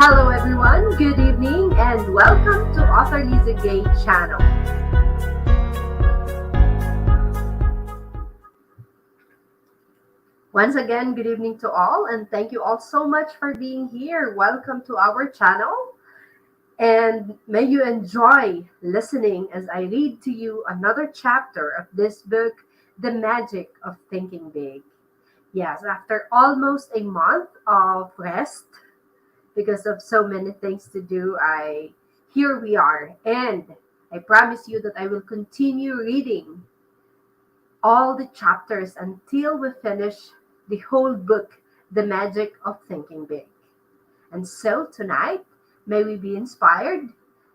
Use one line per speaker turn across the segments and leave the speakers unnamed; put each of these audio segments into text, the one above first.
Hello everyone, good evening, and welcome to Author Liza Gay channel. Once again, good evening to all, and thank you all so much for being here. Welcome to our channel, and may you enjoy listening as I read to you another chapter of this book, The Magic of Thinking Big. Yes, after almost a month of rest, because of so many things to do, I here we are, and I promise you that I will continue reading all the chapters until we finish the whole book, The Magic of Thinking Big. And so tonight, may we be inspired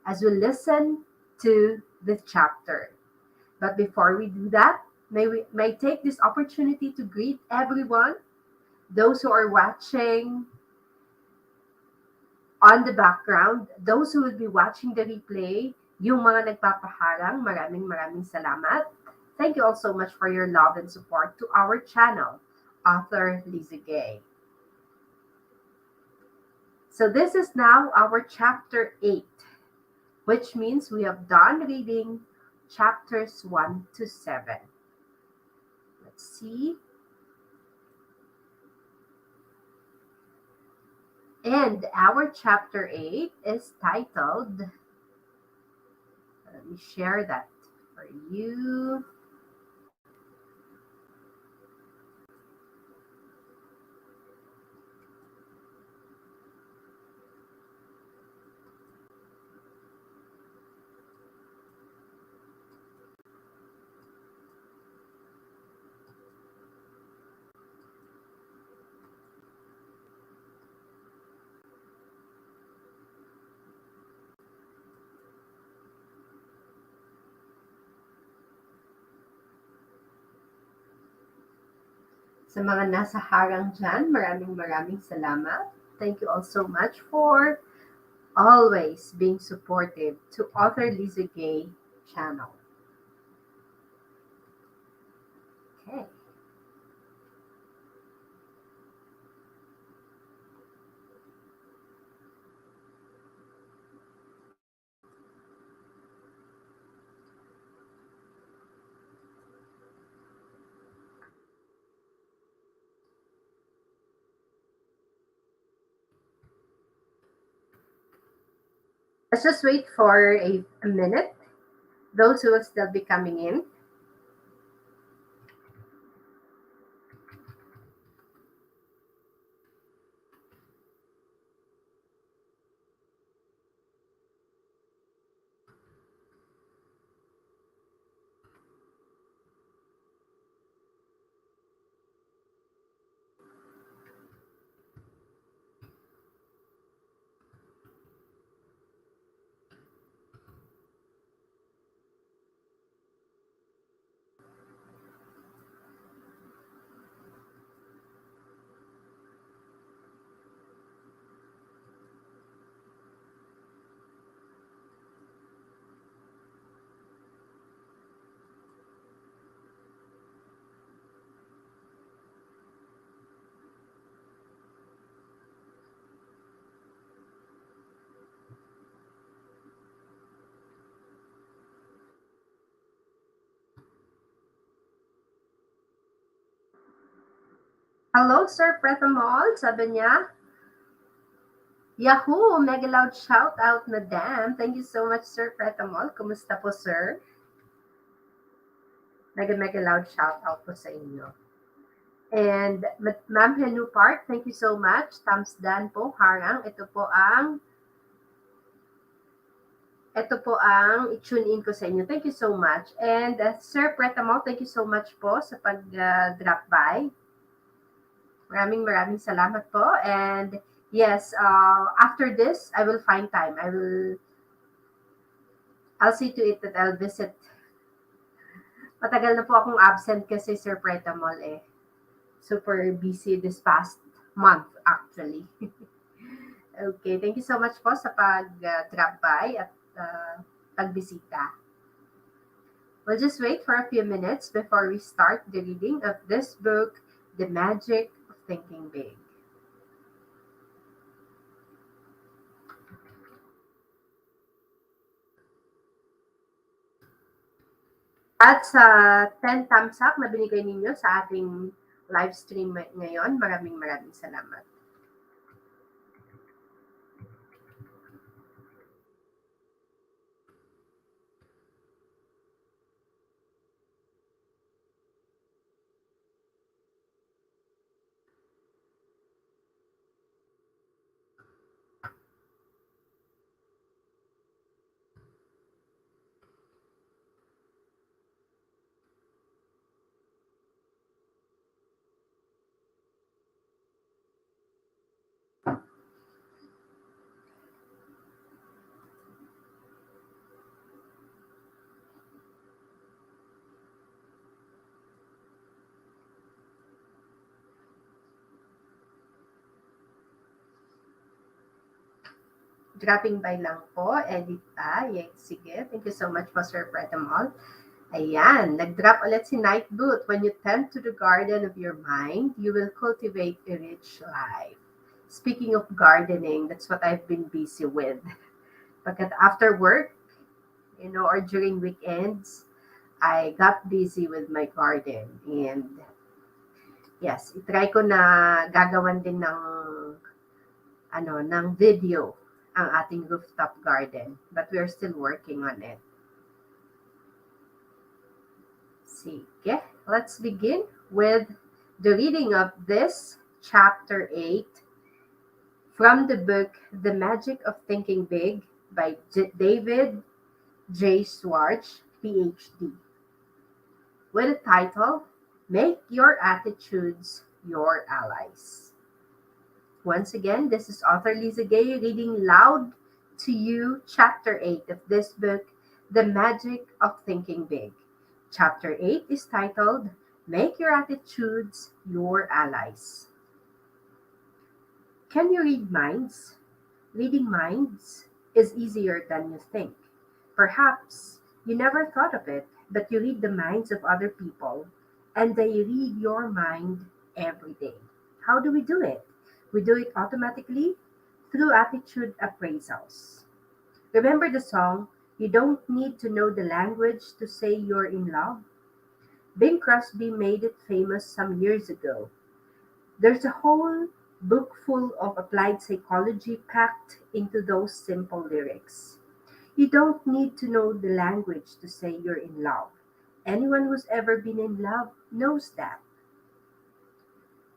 as we listen to the chapter. But before we do that, may take this opportunity to greet everyone, those who are watching on the background, those who will be watching the replay, yung mga nagpapaharang, maraming salamat. Thank you all so much for your love and support to our channel, Author Liza Gay. So this is now our chapter 8, which means we have done reading chapters 1 to 7. Let's see. And our chapter 8 is titled, let me share that for you. Sa mga nasa harang dyan, maraming salamat. Thank you all so much for always being supportive to Author Liza Gay channel. Okay. Let's just wait for a minute. Those who will still be coming in. Hello, Sir Pretamol, sabi niya. Yahoo! Mega loud shout out, madam. Thank you so much, Sir Pretamol. Kumusta po, sir? Mega loud shout out po sa inyo. And Ma'am Henu Park, thank you so much. Thumbs down po, harang. Ito po ang i-tune in ko sa inyo. Thank you so much. And Sir Pretamol, thank you so much po sa pag-drop by. Maraming salamat po. And yes, after this, I will find time. I'll see to it that I'll visit. Matagal na po akong absent kasi Sir Pretamol super busy this past month actually. Okay, thank you so much po sa pag-drop by at pagbisita. We'll just wait for a few minutes before we start the reading of this book, The Magic of Thinking Big. At sa 10 thumbs up na binigay ninyo sa ating live stream ngayon, maraming maraming salamat. Dropping by lang po, edit pa. Yes, sige. Thank you so much po, Sir Pretamol. Ayan, nag-drop ulit si Night Boot. When you tend to the garden of your mind, you will cultivate a rich life. Speaking of gardening, that's what I've been busy with. Pagkat after work, or during weekends, I got busy with my garden. And yes, itry ko na gagawan din ng video ang ating rooftop garden. But we're still working on it. Sige, let's begin with the reading of this chapter 8 from the book The Magic of Thinking Big by David J. Schwartz, Ph.D. with the title, Make Your Attitudes Your Allies. Once again, this is author Liza Gay reading loud to you chapter 8 of this book, The Magic of Thinking Big. Chapter 8 is titled, Make Your Attitudes Your Allies. Can you read minds? Reading minds is easier than you think. Perhaps you never thought of it, but you read the minds of other people, and they read your mind every day. How do we do it? We do it automatically through attitude appraisals. Remember the song, You Don't Need to Know the Language to Say You're in Love? Bing Crosby made it famous some years ago. There's a whole book full of applied psychology packed into those simple lyrics. You don't need to know the language to say you're in love. Anyone who's ever been in love knows that.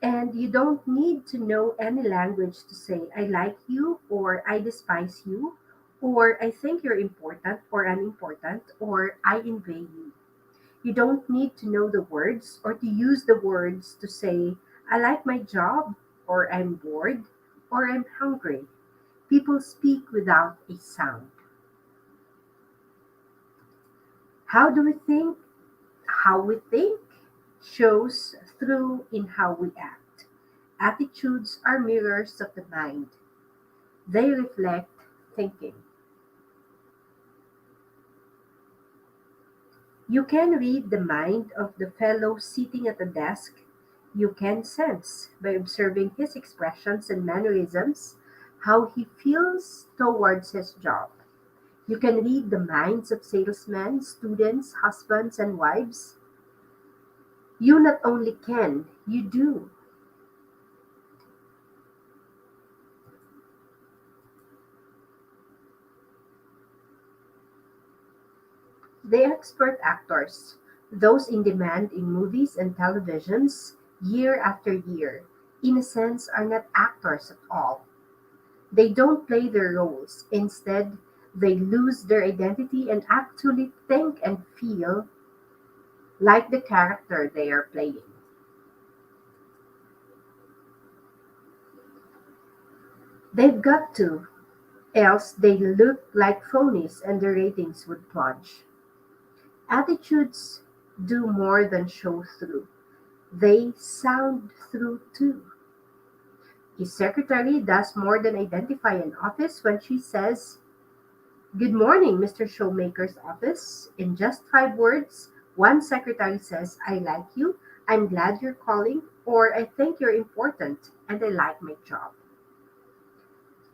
And you don't need to know any language to say, I like you, or I despise you, or I think you're important or unimportant, or I envy you. You don't need to know the words or to use the words to say, I like my job, or I'm bored, or I'm hungry. People speak without a sound. How do we think? How we think shows through in how we act. Attitudes are mirrors of the mind. They reflect thinking. You can read the mind of the fellow sitting at a desk. You can sense, by observing his expressions and mannerisms, how he feels towards his job. You can read the minds of salesmen, students, husbands, and wives. You not only can, you do. The expert actors, those in demand in movies and televisions year after year, in a sense are not actors at all. They don't play their roles. Instead, they lose their identity and actually think and feel like the character they are playing. They've got to, else they look like phonies and their ratings would plunge. Attitudes do more than show through. They sound through too. A secretary does more than identify an office when she says, Good morning, Mr. Showmaker's office. In just 5 words, one secretary says, I like you, I'm glad you're calling, or I think you're important, and I like my job.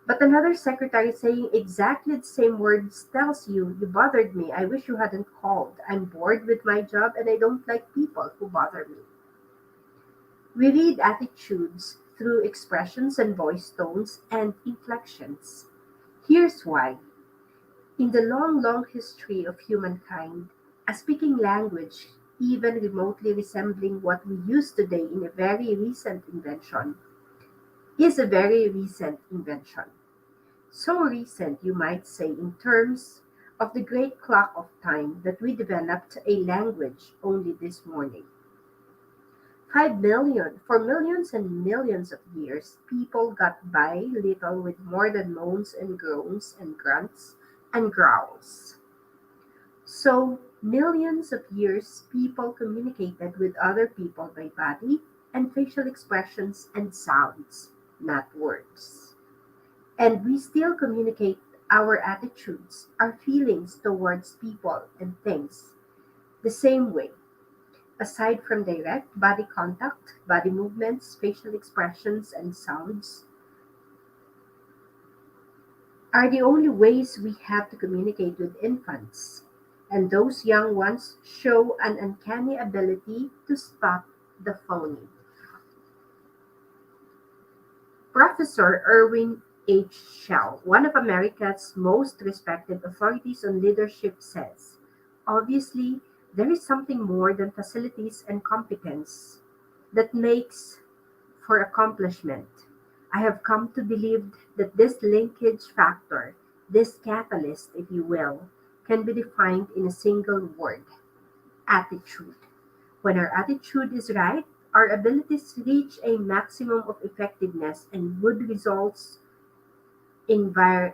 But another secretary saying exactly the same words tells you, "You bothered me. I wish you hadn't called. I'm bored with my job and I don't like people who bother me." We read attitudes through expressions and voice tones and inflections. Here's why. In the long, long history of humankind, a speaking language, even remotely resembling what we use today in a very recent invention, is a very recent invention. So recent, you might say, in terms of the great clock of time that we developed a language only this morning. 5 million, for millions and millions of years, people got by little with more than moans and groans and grunts and growls. So, millions of years, people communicated with other people by body and facial expressions and sounds, not words. And we still communicate our attitudes, our feelings towards people and things the same way. Aside from direct body contact, body movements, facial expressions, and sounds are the only ways we have to communicate with infants. And those young ones show an uncanny ability to spot the phony. Professor Irwin H. Shell, one of America's most respected authorities on leadership, says, "Obviously, there is something more than facilities and competence that makes for accomplishment. I have come to believe that this linkage factor, this catalyst, if you will, can be defined in a single word: attitude. When our attitude is right, our abilities reach a maximum of effectiveness and good results inevitably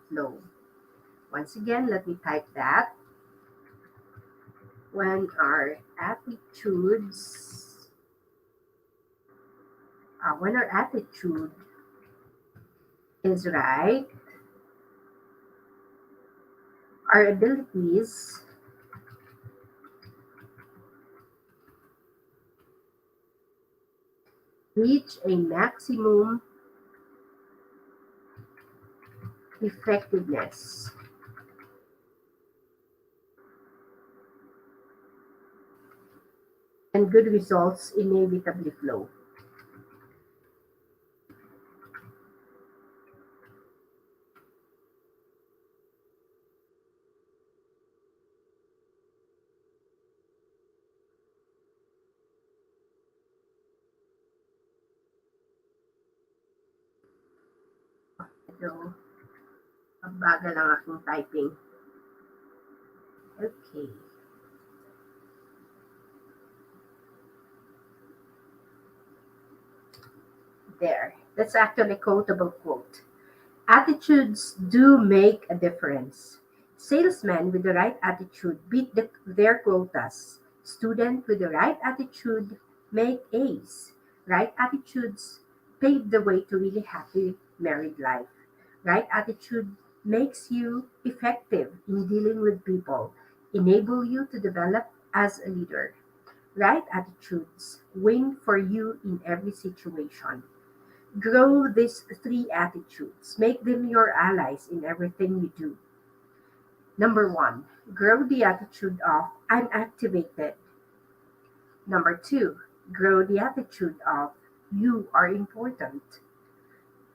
flow." Once again, let me type that. When our attitude is right, our abilities reach a maximum effectiveness. And good results inevitably flow. Ito, mabagal ang aking typing. Okay, there. That's actually a quotable quote. Attitudes do make a difference. Salesmen with the right attitude beat their quotas. Students with the right attitude make A's. Right attitudes pave the way to really happy married life. Right attitude makes you effective in dealing with people, enable you to develop as a leader. Right attitudes win for you in every situation. Grow these three attitudes. Make them your allies in everything you do. Number one, grow the attitude of "I'm activated." Number two, grow the attitude of "you are important."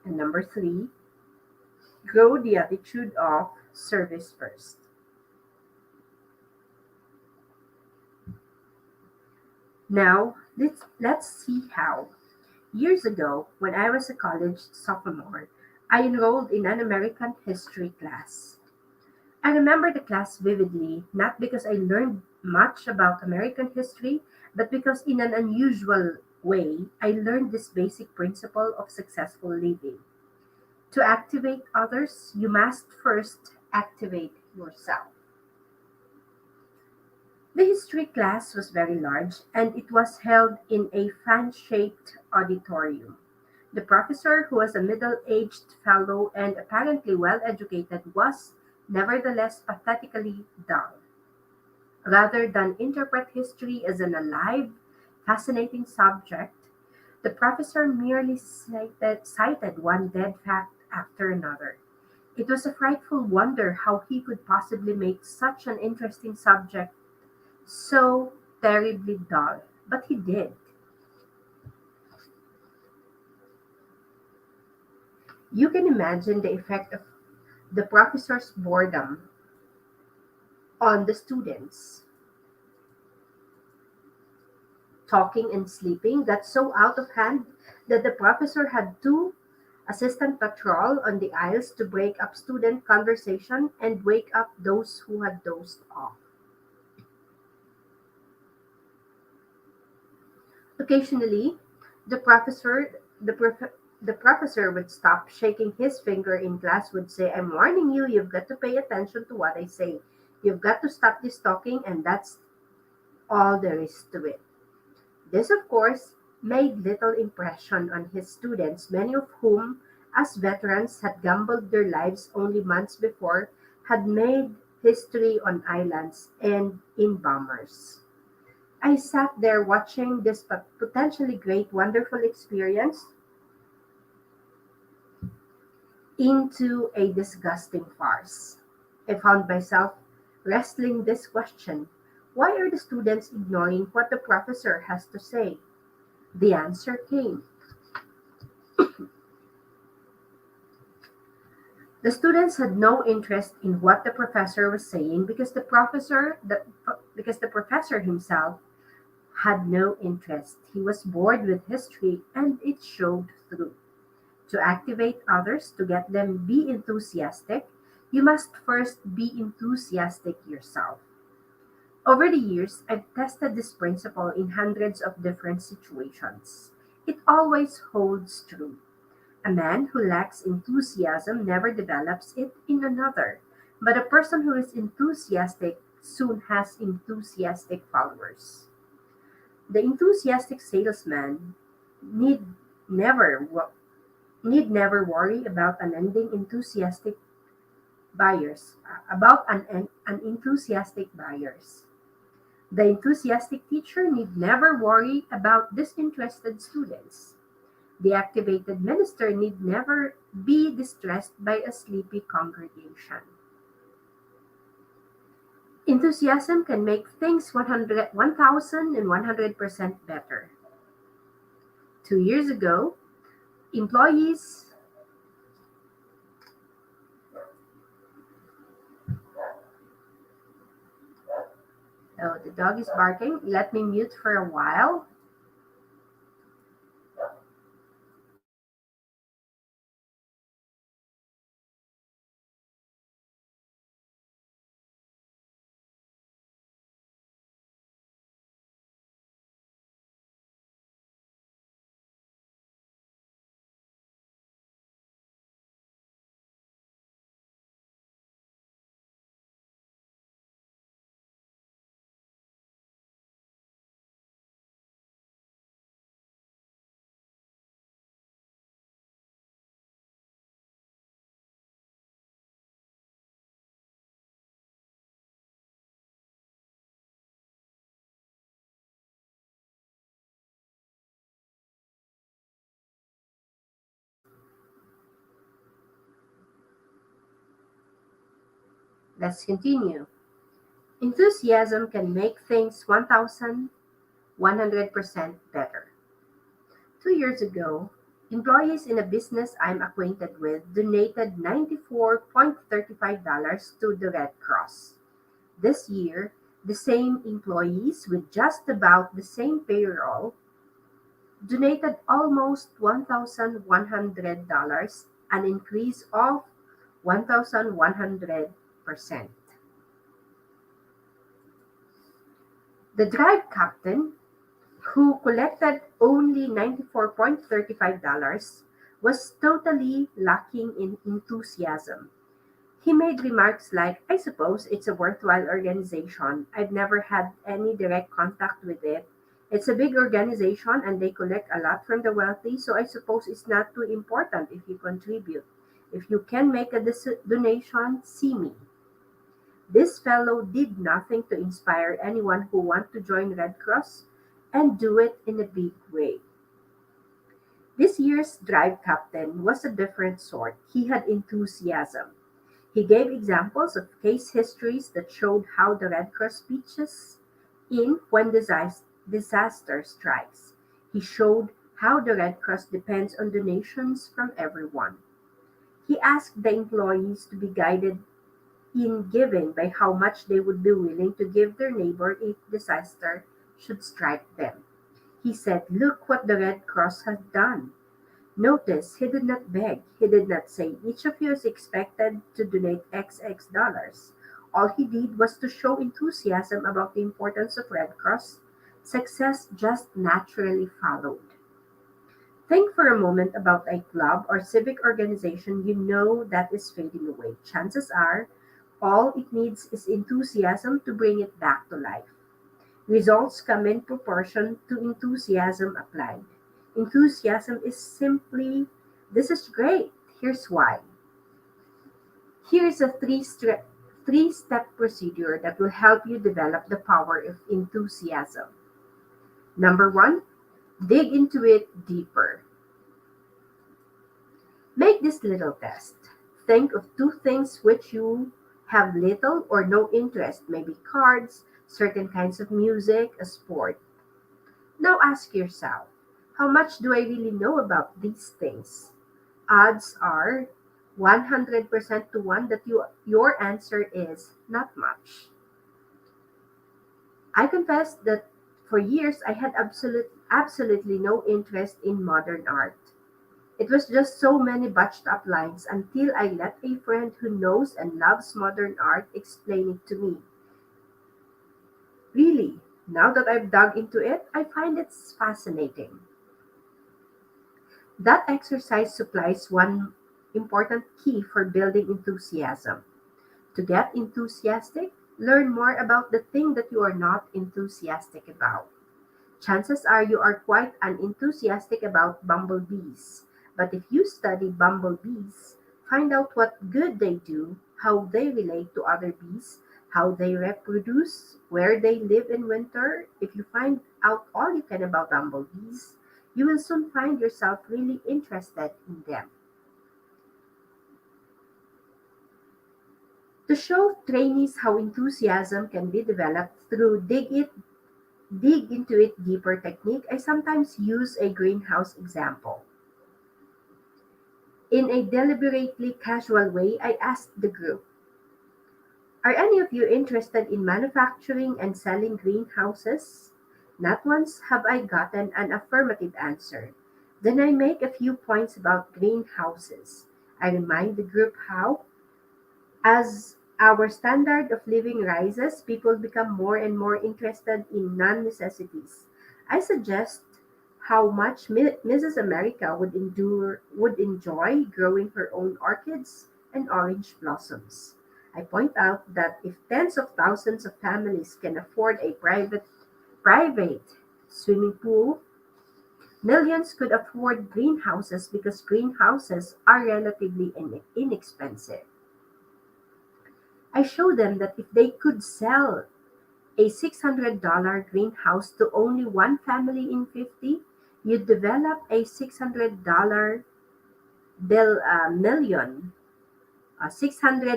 And number three, grow the attitude of "service first." Now, let's see how. Years ago, when I was a college sophomore, I enrolled in an American history class. I remember the class vividly, not because I learned much about American history, but because in an unusual way, I learned this basic principle of successful living. To activate others, you must first activate yourself. The history class was very large, and it was held in a fan shaped auditorium. The professor, who was a middle aged fellow and apparently well educated, was nevertheless pathetically dull. Rather than interpret history as an alive, fascinating subject, The professor merely cited one dead fact after another. It was a frightful wonder how he could possibly make such an interesting subject so terribly dull. But he did. You can imagine the effect of the professor's boredom on the students. Talking and sleeping got so out of hand that the professor had two assistant patrol on the aisles to break up student conversation and wake up those who had dozed off. Occasionally, the professor the, prof- the professor would stop shaking his finger in class would say, "I'm warning you, you've got to pay attention to what I say. You've got to stop this talking," and that's all there is to it. This, of course, made little impression on his students, many of whom, as veterans, had gambled their lives only months before, had made history on islands and in bombers. I sat there watching this potentially great, wonderful experience into a disgusting farce. I found myself wrestling this question: why are the students ignoring what the professor has to say? The answer came. The students had no interest in what the professor was saying because the professor himself had no interest. He was bored with history and it showed through. To activate others, to get them be enthusiastic, you must first be enthusiastic yourself. Over the years, I've tested this principle in hundreds of different situations. It always holds true. A man who lacks enthusiasm never develops it in another, but a person who is enthusiastic soon has enthusiastic followers. The enthusiastic salesman need never wo- need never worry about an enthusiastic buyers. The enthusiastic teacher need never worry about disinterested students. The activated minister need never be distressed by a sleepy congregation. Enthusiasm can make things 1,100% better. 2 years ago, employees. Oh, the dog is barking. Let me mute for a while. Let's continue. Enthusiasm can make things 1,100% better. 2 years ago, employees in a business I'm acquainted with donated $94.35 to the Red Cross. This year, the same employees with just about the same payroll donated almost $1,100, an increase of 1,100%. The drive captain, who collected only $94.35, was totally lacking in enthusiasm. He made remarks like, "I suppose it's a worthwhile organization. I've never had any direct contact with it. It's a big organization and they collect a lot from the wealthy, so I suppose it's not too important if you contribute. If you can make a donation, see me." This fellow did nothing to inspire anyone who want to join Red Cross and do it in a big way. This year's drive captain was a different sort. He had enthusiasm. He gave examples of case histories that showed how the Red Cross pitches in when disaster strikes. He showed how the Red Cross depends on donations from everyone. He asked the employees to be guided in giving by how much they would be willing to give their neighbor if disaster should strike them. He said, "Look what the Red Cross has done." Notice he did not beg. He did not say, "Each of you is expected to donate XX dollars." All he did was to show enthusiasm about the importance of Red Cross. Success just naturally followed. Think for a moment about a club or civic organization you know that is fading away. Chances are all it needs is enthusiasm to bring it back to life. Results come in proportion to enthusiasm applied. Enthusiasm is simply, "This is great. Here's why." Here's a three-step procedure that will help you develop the power of enthusiasm. Number one, dig into it deeper. Make this little test. Think of two things which you have little or no interest, maybe cards, certain kinds of music, a sport. Now ask yourself, how much do I really know about these things? Odds are 100% to 1 that your answer is not much. I confess that for years I had absolutely no interest in modern art. It was just so many botched up lines until I let a friend who knows and loves modern art explain it to me. Really, now that I've dug into it, I find it fascinating. That exercise supplies one important key for building enthusiasm. To get enthusiastic, learn more about the thing that you are not enthusiastic about. Chances are you are quite unenthusiastic about bumblebees. But if you study bumblebees, find out what good they do, how they relate to other bees, how they reproduce, where they live in winter, if you find out all you can about bumblebees, you will soon find yourself really interested in them. To show trainees how enthusiasm can be developed through dig into it deeper technique, I sometimes use a greenhouse example. In a deliberately casual way, I asked the group, "Are any of you interested in manufacturing and selling greenhouses?" Not once have I gotten an affirmative answer. Then I make a few points about greenhouses. I remind the group how, as our standard of living rises, people become more and more interested in non-necessities. I suggest how much Mrs. America would enjoy growing her own orchids and orange blossoms. I point out that if tens of thousands of families can afford a private swimming pool, millions could afford greenhouses because greenhouses are relatively inexpensive. I show them that if they could sell a $600 greenhouse to only one family in 50, you'd develop a $600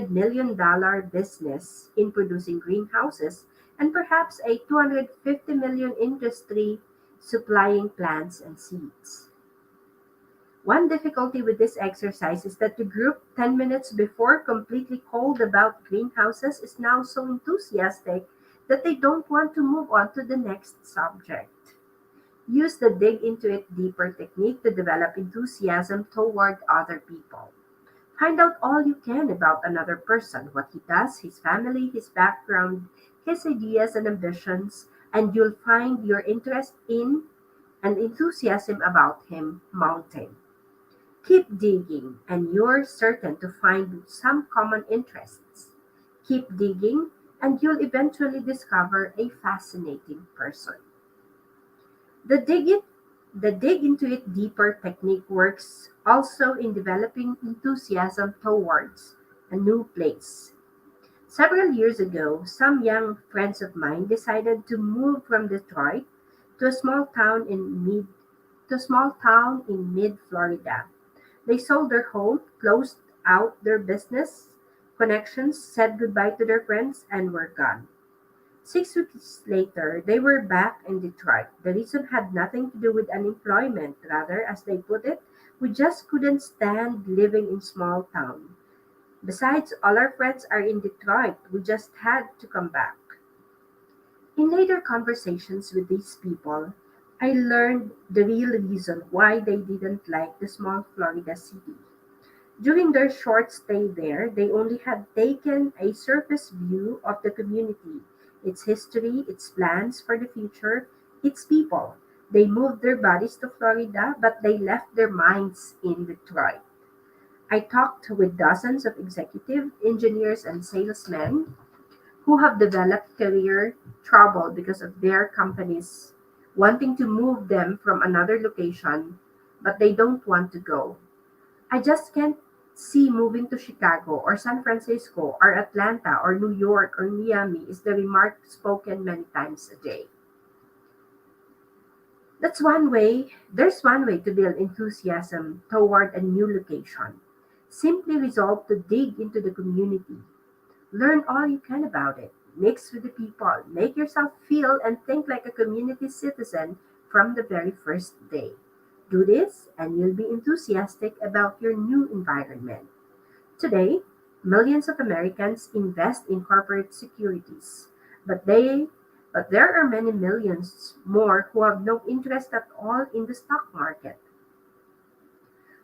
million business in producing greenhouses and perhaps a 250 million industry supplying plants and seeds. One difficulty with this exercise is that the group 10 minutes before completely cold about greenhouses is now so enthusiastic that they don't want to move on to the next subject. Use the dig into it deeper technique to develop enthusiasm toward other people. Find out all you can about another person, what he does, his family, his background, his ideas and ambitions, and you'll find your interest in and enthusiasm about him mounting. Keep digging, and you're certain to find some common interests. Keep digging, and you'll eventually discover a fascinating person. The dig it the dig into it deeper technique works also in developing enthusiasm towards a new place. Several years ago, some young friends of mine decided to move from Detroit to a small town in to a small town in mid-Florida. They sold their home, closed out their business connections, said goodbye to their friends, and were gone. 6 weeks later, they were back in Detroit. The reason had nothing to do with unemployment. Rather, as they put it, we just couldn't stand living in small town. Besides, all our friends are in Detroit. We just had to come back. In later conversations with these people, I learned the real reason why they didn't like the small Florida city. During their short stay there, they only had taken a surface view of the community, its history, its plans for the future, its people. They moved their bodies to Florida, but they left their minds in Detroit. I talked with dozens of executive engineers and salesmen who have developed career trouble because of their companies wanting to move them from another location, but they don't want to go. I just can't see moving to Chicago or San Francisco or Atlanta or New York or Miami is the remark spoken many times a day. There's one way to build enthusiasm toward a new location. Simply resolve to dig into the community. Learn all you can about it. Mix with the people. Make yourself feel and think like a community citizen from the very first day. Do this, and you'll be enthusiastic about your new environment. Today, millions of Americans invest in corporate securities, but they but there are many millions more who have no interest at all in the stock market.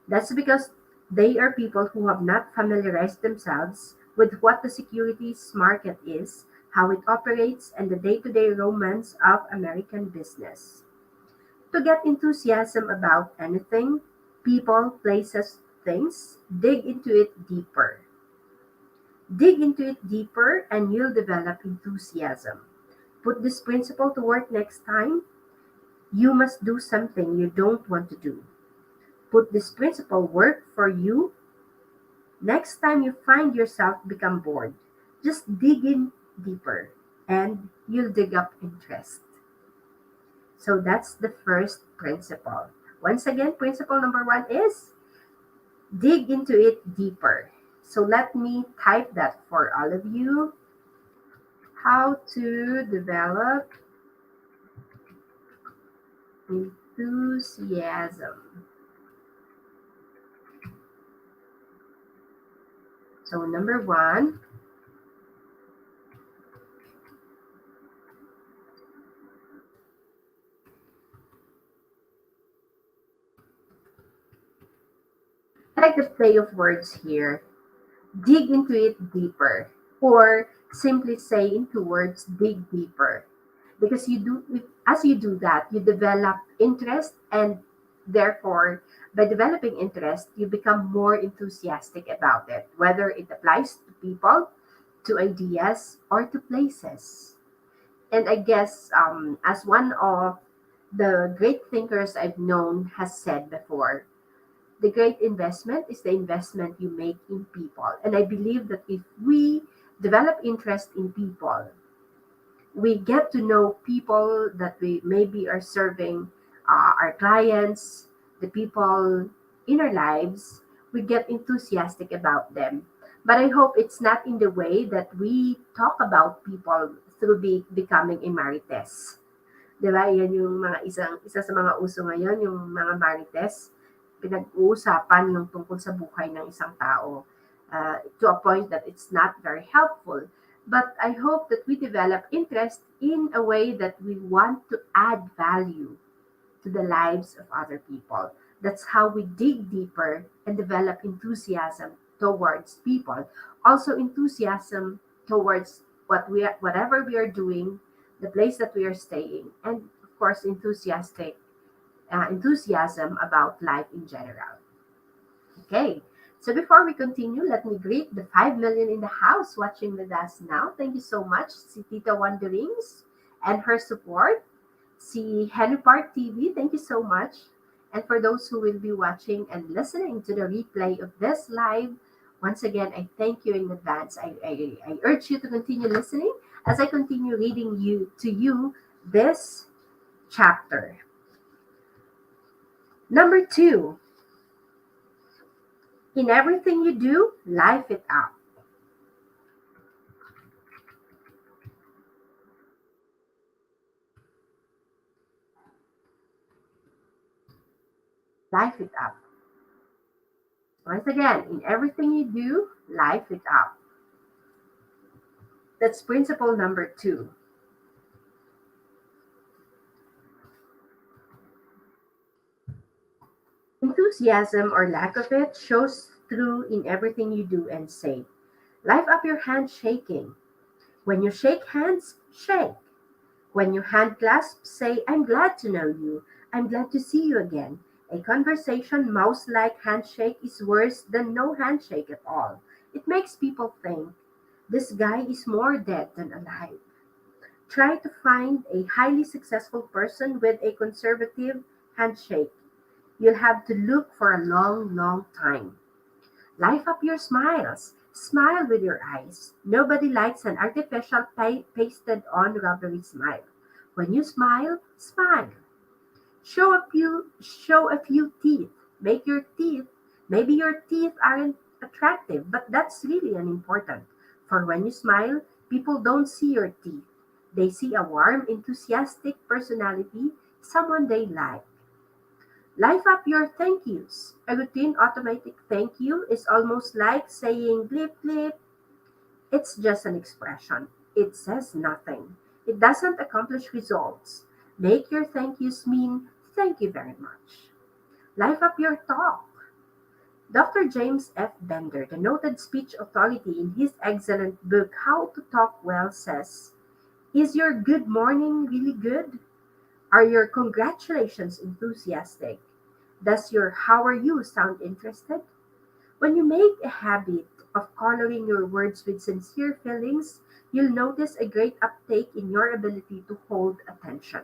That's because they are people who have not familiarized themselves with what the securities market is, how it operates, and the day to day romance of American business. To get enthusiasm about anything, people, places, things, dig into it deeper. Dig into it deeper and you'll develop enthusiasm. Put this principle to work next time you must do something you don't want to do. Put this principle work for you next time you find yourself become bored. Just dig in deeper and you'll dig up interest. So that's the first principle. Once again, principle number one is dig into it deeper. So let me type that for all of you. How to develop enthusiasm. So number one, I like the play of words here. Dig into it deeper, or simply say in two words, dig deeper. Because as you do that, you develop interest, and therefore, by developing interest, you become more enthusiastic about it, whether it applies to people, to ideas, or to places. And I guess, as one of the great thinkers I've known has said before, the great investment is the investment you make in people. And I believe that if we develop interest in people, we get to know people that we maybe are serving, our clients, the people in our lives, we get enthusiastic about them. But I hope it's not in the way that we talk about people through becoming a marites. Di ba? Yan yung isa sa mga uso ngayon, yung mga marites. Pinag-uusapan yung tungkol sa buhay ng isang tao, to a point that it's not very helpful. But I hope that we develop interest in a way that we want to add value to the lives of other people. That's how we dig deeper and develop enthusiasm towards people. Also, enthusiasm towards whatever we are doing, the place that we are staying, and of course, enthusiasm about life in general. Okay, so before we continue, let me greet the 5 million in the house watching with us now. Thank you so much, si Tita Wanderings and her support. Si Henry Park TV, thank you so much. And for those who will be watching and listening to the replay of this live, once again, I thank you in advance. I urge you to continue listening as I continue reading you this chapter. Number two, in everything you do, life it up. Life it up. Once again, in everything you do, life it up. That's principle number two. Enthusiasm or lack of it shows through in everything you do and say. Life up your hand shaking. When you shake hands, shake. When you hand clasp, say, I'm glad to know you. I'm glad to see you again. A conversation mouse like handshake is worse than no handshake at all. It makes people think, this guy is more dead than alive. Try to find a highly successful person with a conservative handshake. You'll have to look for a long, long time. Life up your smiles. Smile with your eyes. Nobody likes an artificial pasted on rubbery smile. When you smile, smile. Show a few teeth. Make your teeth. Maybe your teeth aren't attractive, but that's really unimportant. For when you smile, people don't see your teeth. They see a warm, enthusiastic personality, someone they like. Life up your thank yous. A routine automatic thank you is almost like saying blip blip. It's just an expression. It says nothing. It doesn't accomplish results. Make your thank yous mean thank you very much. Life up your talk. Dr. James F. Bender, the noted speech authority in his excellent book How to Talk Well says, is your good morning really good? Are your congratulations enthusiastic? Does your how are you sound interested? When you make a habit of coloring your words with sincere feelings, you'll notice a great uptake in your ability to hold attention.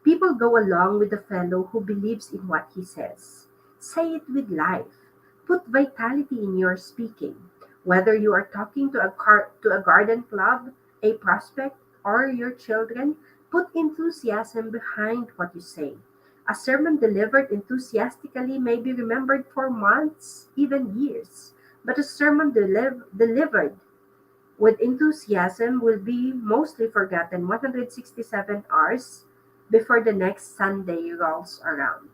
People go along with the fellow who believes in what he says. Say it with life. Put vitality in your speaking. Whether you are talking to a garden club, a prospect, or your children, put enthusiasm behind what you say. A sermon delivered enthusiastically may be remembered for months, even years, but a sermon delivered with enthusiasm will be mostly forgotten 167 hours before the next Sunday rolls around.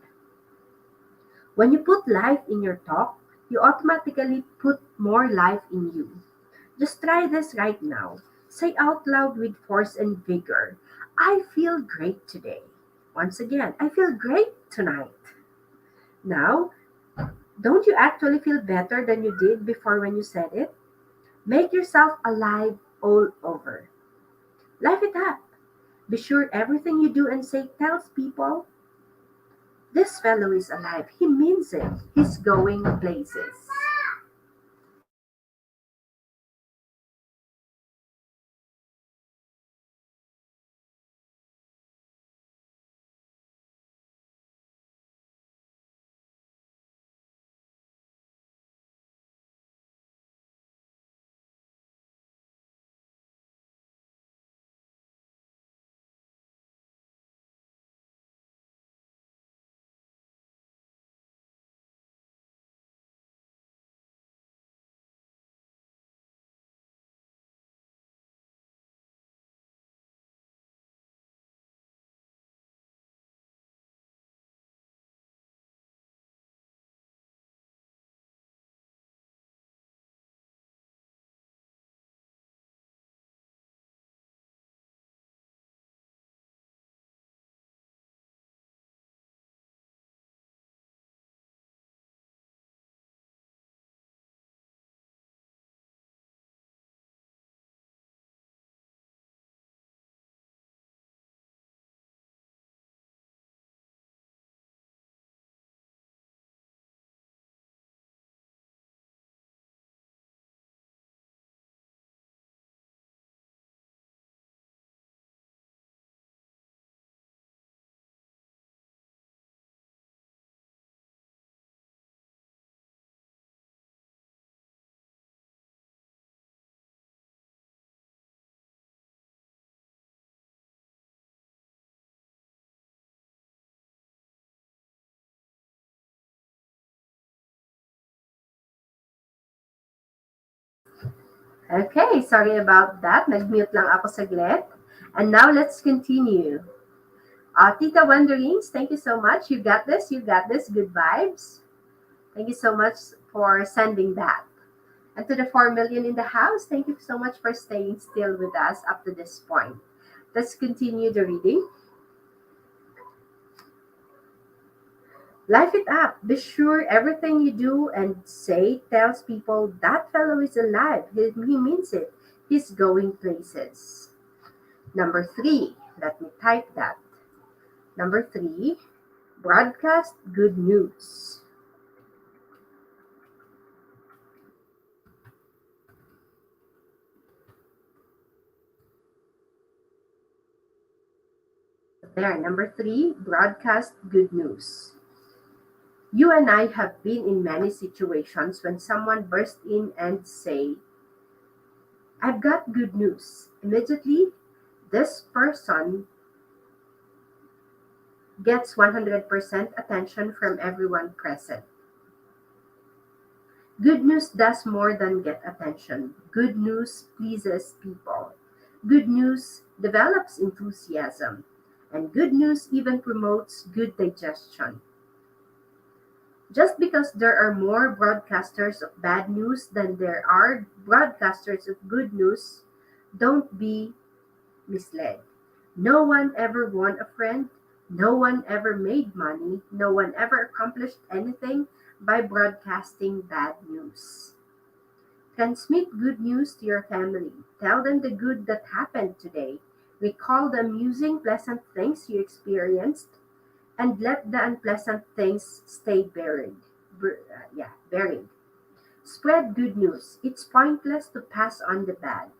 When you put life in your talk, you automatically put more life in you. Just try this right now. Say out loud with force and vigor, I feel great today. Once again, I feel great tonight. Now, don't you actually feel better than you did before when you said it? Make yourself alive all over. Life it up. Be sure everything you do and say tells people, this fellow is alive. He means it. He's going places. Okay, sorry about that. Nag-mute lang ako saglit. And now let's continue. Tita Wanderings, thank you so much. You got this. You got this. Good vibes. Thank you so much for sending that. And to the 4 million in the house, thank you so much for staying still with us up to this point. Let's continue the reading. Life it up. Be sure everything you do and say tells people that fellow is alive. He means it. He's going places. Number three, let me type that. Number three, broadcast good news. There, number three, broadcast good news. You and I have been in many situations when someone bursts in and say, I've got good news. Immediately, this person gets 100% attention from everyone present. Good news does more than get attention. Good news pleases people. Good news develops enthusiasm. And good news even promotes good digestion. Just because there are more broadcasters of bad news than there are broadcasters of good news, don't be misled. No one ever won a friend. No one ever made money. No one ever accomplished anything by broadcasting bad news. Transmit good news to your family. Tell them the good that happened today. Recall the amusing, pleasant things you experienced, and let the unpleasant things stay buried. Buried. Spread good news. It's pointless to pass on the bad.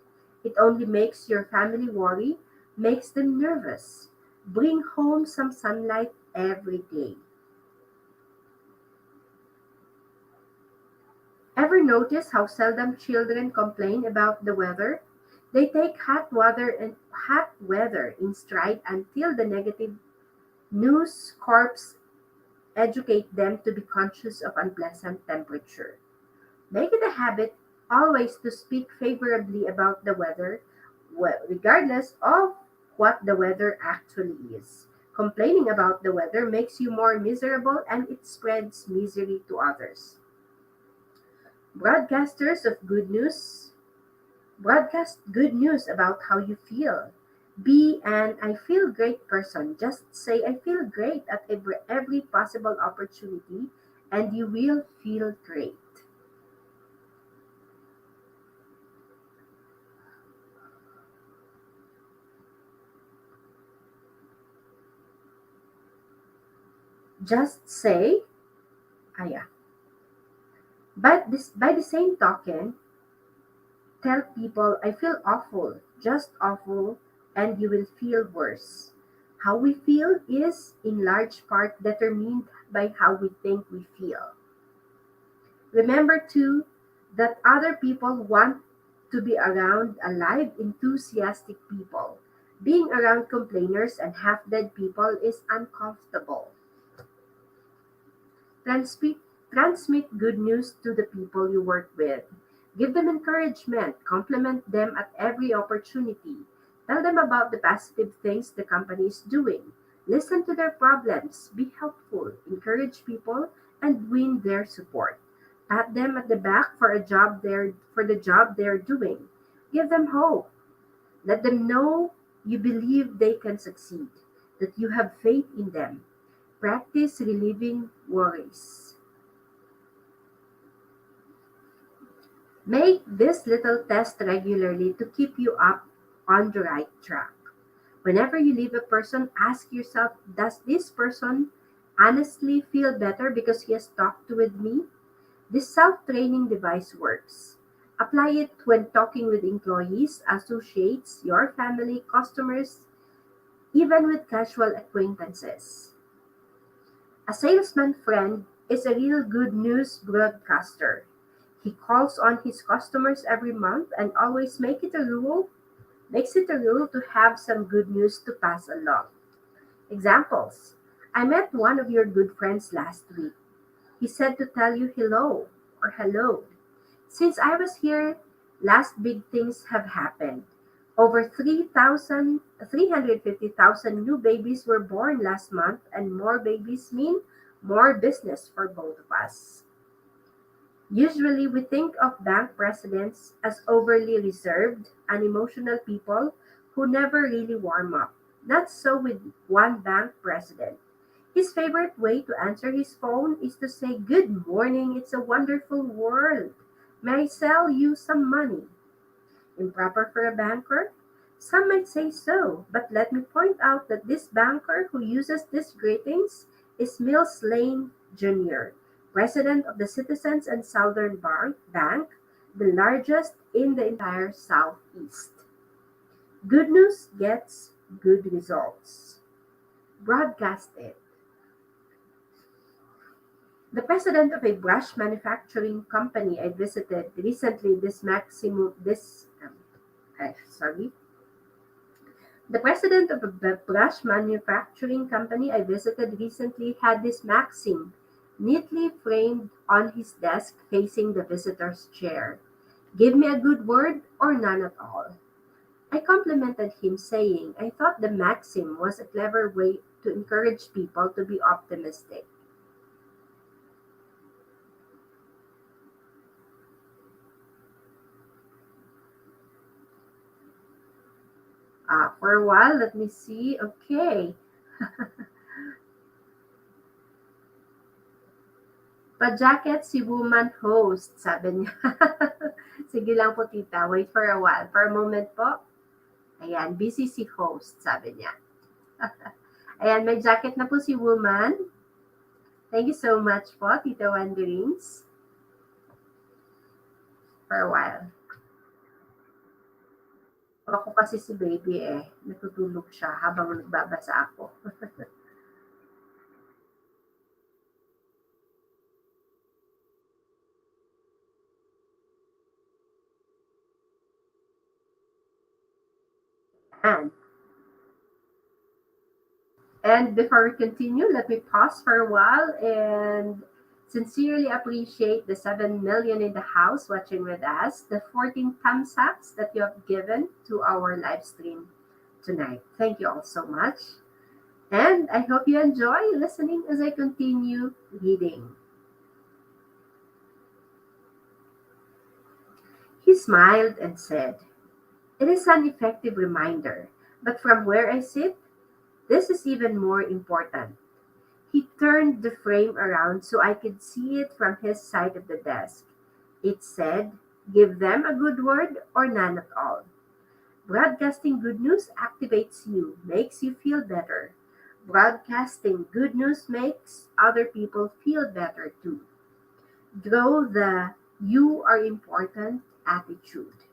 It only makes your family worry, makes them nervous. Bring home some sunlight every day. Ever notice how seldom children complain about the weather? They take hot weather in stride until the negative news corps educate them to be conscious of unpleasant temperature. Make it a habit always to speak favorably about the weather, regardless of what the weather actually is. Complaining about the weather makes you more miserable and it spreads misery to others. Broadcasters of good news broadcast good news about how you feel. Be an I feel great person. Just say I feel great at every possible opportunity and you will feel great. Just say, yeah. But by the same token, tell people I feel awful, just awful, and you will feel worse. How we feel is in large part determined by how we think we feel. Remember too that other people want to be around alive, enthusiastic people. Being around complainers and half dead people is uncomfortable. Transmit, transmit good news to the people you work with. Give them encouragement. Compliment them at every opportunity. Tell them about the positive things the company is doing. Listen to their problems. Be helpful. Encourage people and win their support. Pat them at the back for the job they're doing. Give them hope. Let them know you believe they can succeed, that you have faith in them. Practice relieving worries. Make this little test regularly to keep you up on the right track. Whenever you leave a person, ask yourself, does this person honestly feel better because he has talked with me? This self-training device works. Apply it when talking with employees, associates, your family, customers, even with casual acquaintances. A salesman friend is a real good news broadcaster. He calls on his customers every month and always makes it a rule to have some good news to pass along. Examples. I met one of your good friends last week. He said to tell you hello or hello. Since I was here Last big things have happened. Over 350,000 new babies were born last month, and more babies mean more business for both of us. Usually, we think of bank presidents as overly reserved, unemotional people who never really warm up. Not so with one bank president. His favorite way to answer his phone is to say, "Good morning, it's a wonderful world. May I sell you some money?" Improper for a banker? Some might say so, but let me point out that this banker who uses these greetings is Mills Lane Jr., president of the Citizens and Southern Bank, the largest in the entire Southeast. Good news gets good results. Broadcast it. The president of a brush manufacturing company I visited recently, sorry, the president of a brush manufacturing company I visited recently had this maxim neatly framed on his desk facing the visitor's chair: "Give me a good word or none at all." I complimented him, saying I thought the maxim was a clever way to encourage people to be optimistic. For a while, let me see. Okay. Pa-jacket si woman host, sabi niya. Sige lang po, tita. Wait for a while. For a moment po. Ayan, busy si host, sabi niya. Ayan, may jacket na po si woman. Thank you so much po, Tita Wanderings. For a while. Ako kasi si baby natutulog siya habang nagbabasa ako. And And before we continue, let me pause for a while and sincerely appreciate the 7 million in the house watching with us, the 14 thumbs ups that you have given to our live stream tonight. Thank you all so much. And I hope you enjoy listening as I continue reading. He smiled and said, "It is an effective reminder, but from where I sit, this is even more important." He turned the frame around so I could see it from his side of the desk. It said, "Give them a good word or none at all." Broadcasting good news activates you, makes you feel better. Broadcasting good news makes other people feel better too. Grow the "you are important" attitude.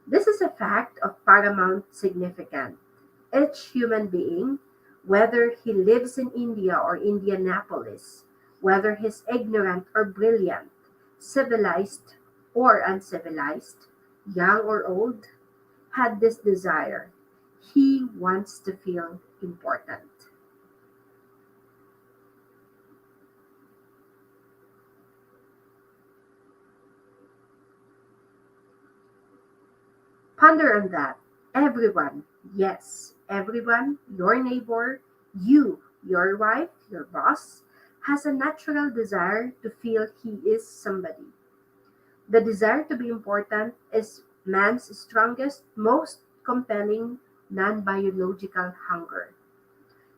This is a fact of paramount significance. Each human being, whether he lives in India or Indianapolis, whether he's ignorant or brilliant, civilized or uncivilized, young or old, had this desire. He wants to feel important. Ponder on that. Everyone, yes, everyone, your neighbor, you, your wife, your boss, has a natural desire to feel he is somebody. The desire to be important is man's strongest, most compelling non biological hunger.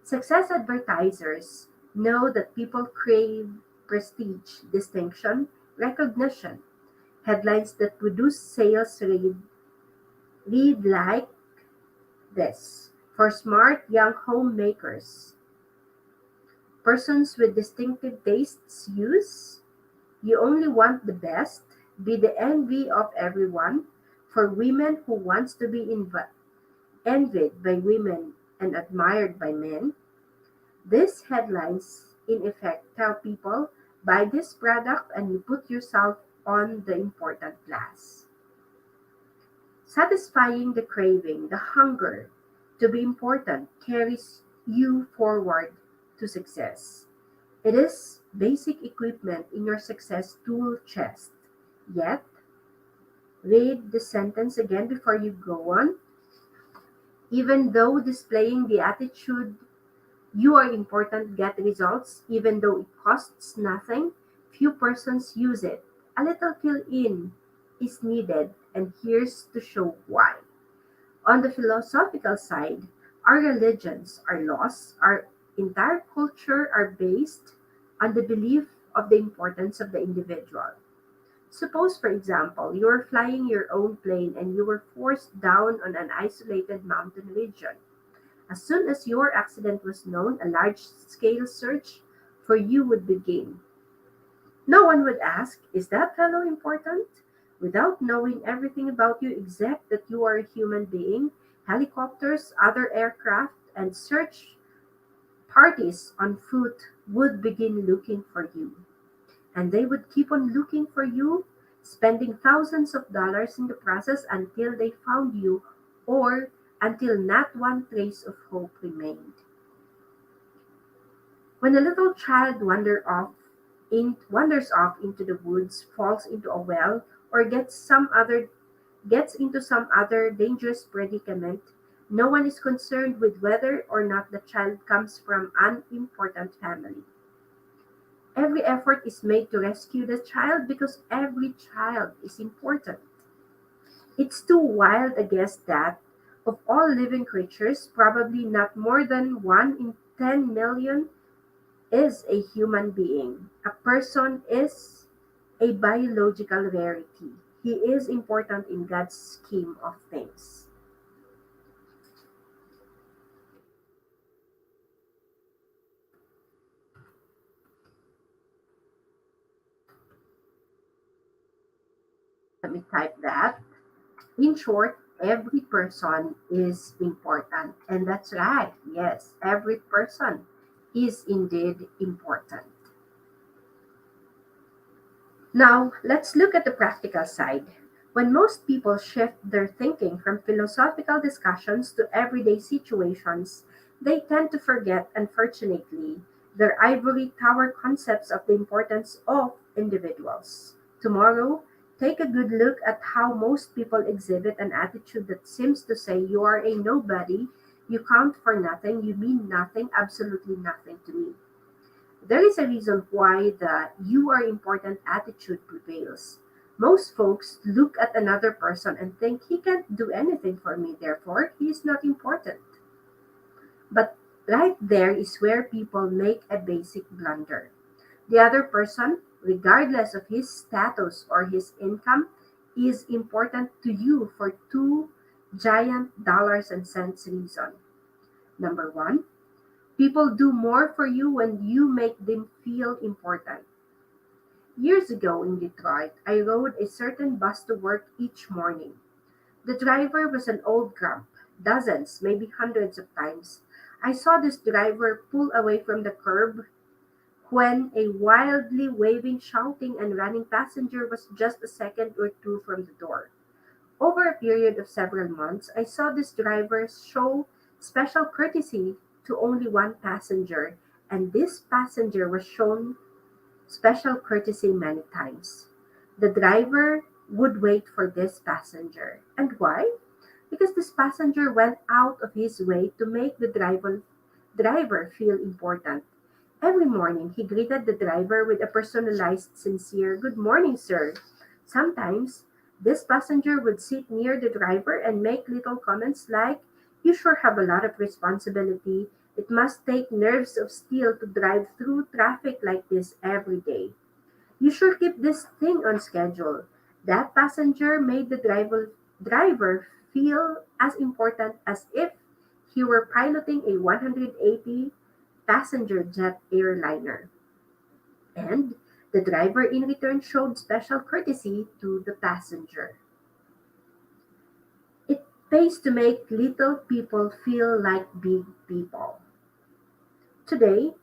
Success advertisers know that people crave prestige, distinction, recognition. Headlines that produce sales read like this: "For smart young homemakers, persons with distinctive tastes use," "You only want the best," "Be the envy of everyone," "For women who wants to be envied by women and admired by men." These headlines, in effect, tell people, buy this product and you put yourself on the important class. Satisfying the craving, the hunger to be important, carries you forward to success. It is basic equipment in your success tool chest. Yet, read the sentence again before you go on. Even though displaying the attitude you are important get results, even though it costs nothing, few persons use it. A little fill in is needed, and here's to show why. On the philosophical side, our religions, our laws, our entire culture are based on the belief of the importance of the individual. Suppose, for example, you are flying your own plane and you were forced down on an isolated mountain region. As soon as your accident was known, a large scale search for you would begin. No one would ask, "Is that fellow important?" Without knowing everything about you except that you are a human being, helicopters, other aircraft, and search parties on foot would begin looking for you. And they would keep on looking for you, spending thousands of dollars in the process until they found you or until not one trace of hope remained. When a little child wanders off into the woods, falls into a well, or gets into some other dangerous predicament, no one is concerned with whether or not the child comes from an important family. Every effort is made to rescue the child because every child is important. It's too wild a guess that, of all living creatures, probably not more than 1 in 10 million is a human being. A person is a biological rarity. He is important in God's scheme of things. Let me type that. In short, every person is important. And that's right. Yes, every person is indeed important. Now, let's look at the practical side. When most people shift their thinking from philosophical discussions to everyday situations, they tend to forget, unfortunately, their ivory tower concepts of the importance of individuals. Tomorrow, take a good look at how most people exhibit an attitude that seems to say you are a nobody, you count for nothing, you mean nothing, absolutely nothing to me. There is a reason why the "you are important" attitude prevails. Most folks look at another person and think he can't do anything for me, therefore he is not important. But right there is where people make a basic blunder. The other person, regardless of his status or his income, is important to you for two giant dollars and cents reasons. Number one, people do more for you when you make them feel important. Years ago in Detroit, I rode a certain bus to work each morning. The driver was an old grump. Dozens, maybe hundreds of times, I saw this driver pull away from the curb when a wildly waving, shouting, and running passenger was just a second or two from the door. Over a period of several months, I saw this driver show special courtesy to only one passenger, and this passenger was shown special courtesy many times. The driver would wait for this passenger. And why? Because this passenger went out of his way to make the driver feel important. Every morning, he greeted the driver with a personalized, sincere, "Good morning, sir." Sometimes, this passenger would sit near the driver and make little comments like, "You sure have a lot of responsibility. It must take nerves of steel to drive through traffic like this every day. You sure keep this thing on schedule." That passenger made the driver feel as important as if he were piloting a 180 passenger jet airliner. And the driver in return showed special courtesy to the passenger. It pays to make little people feel like big people. Today,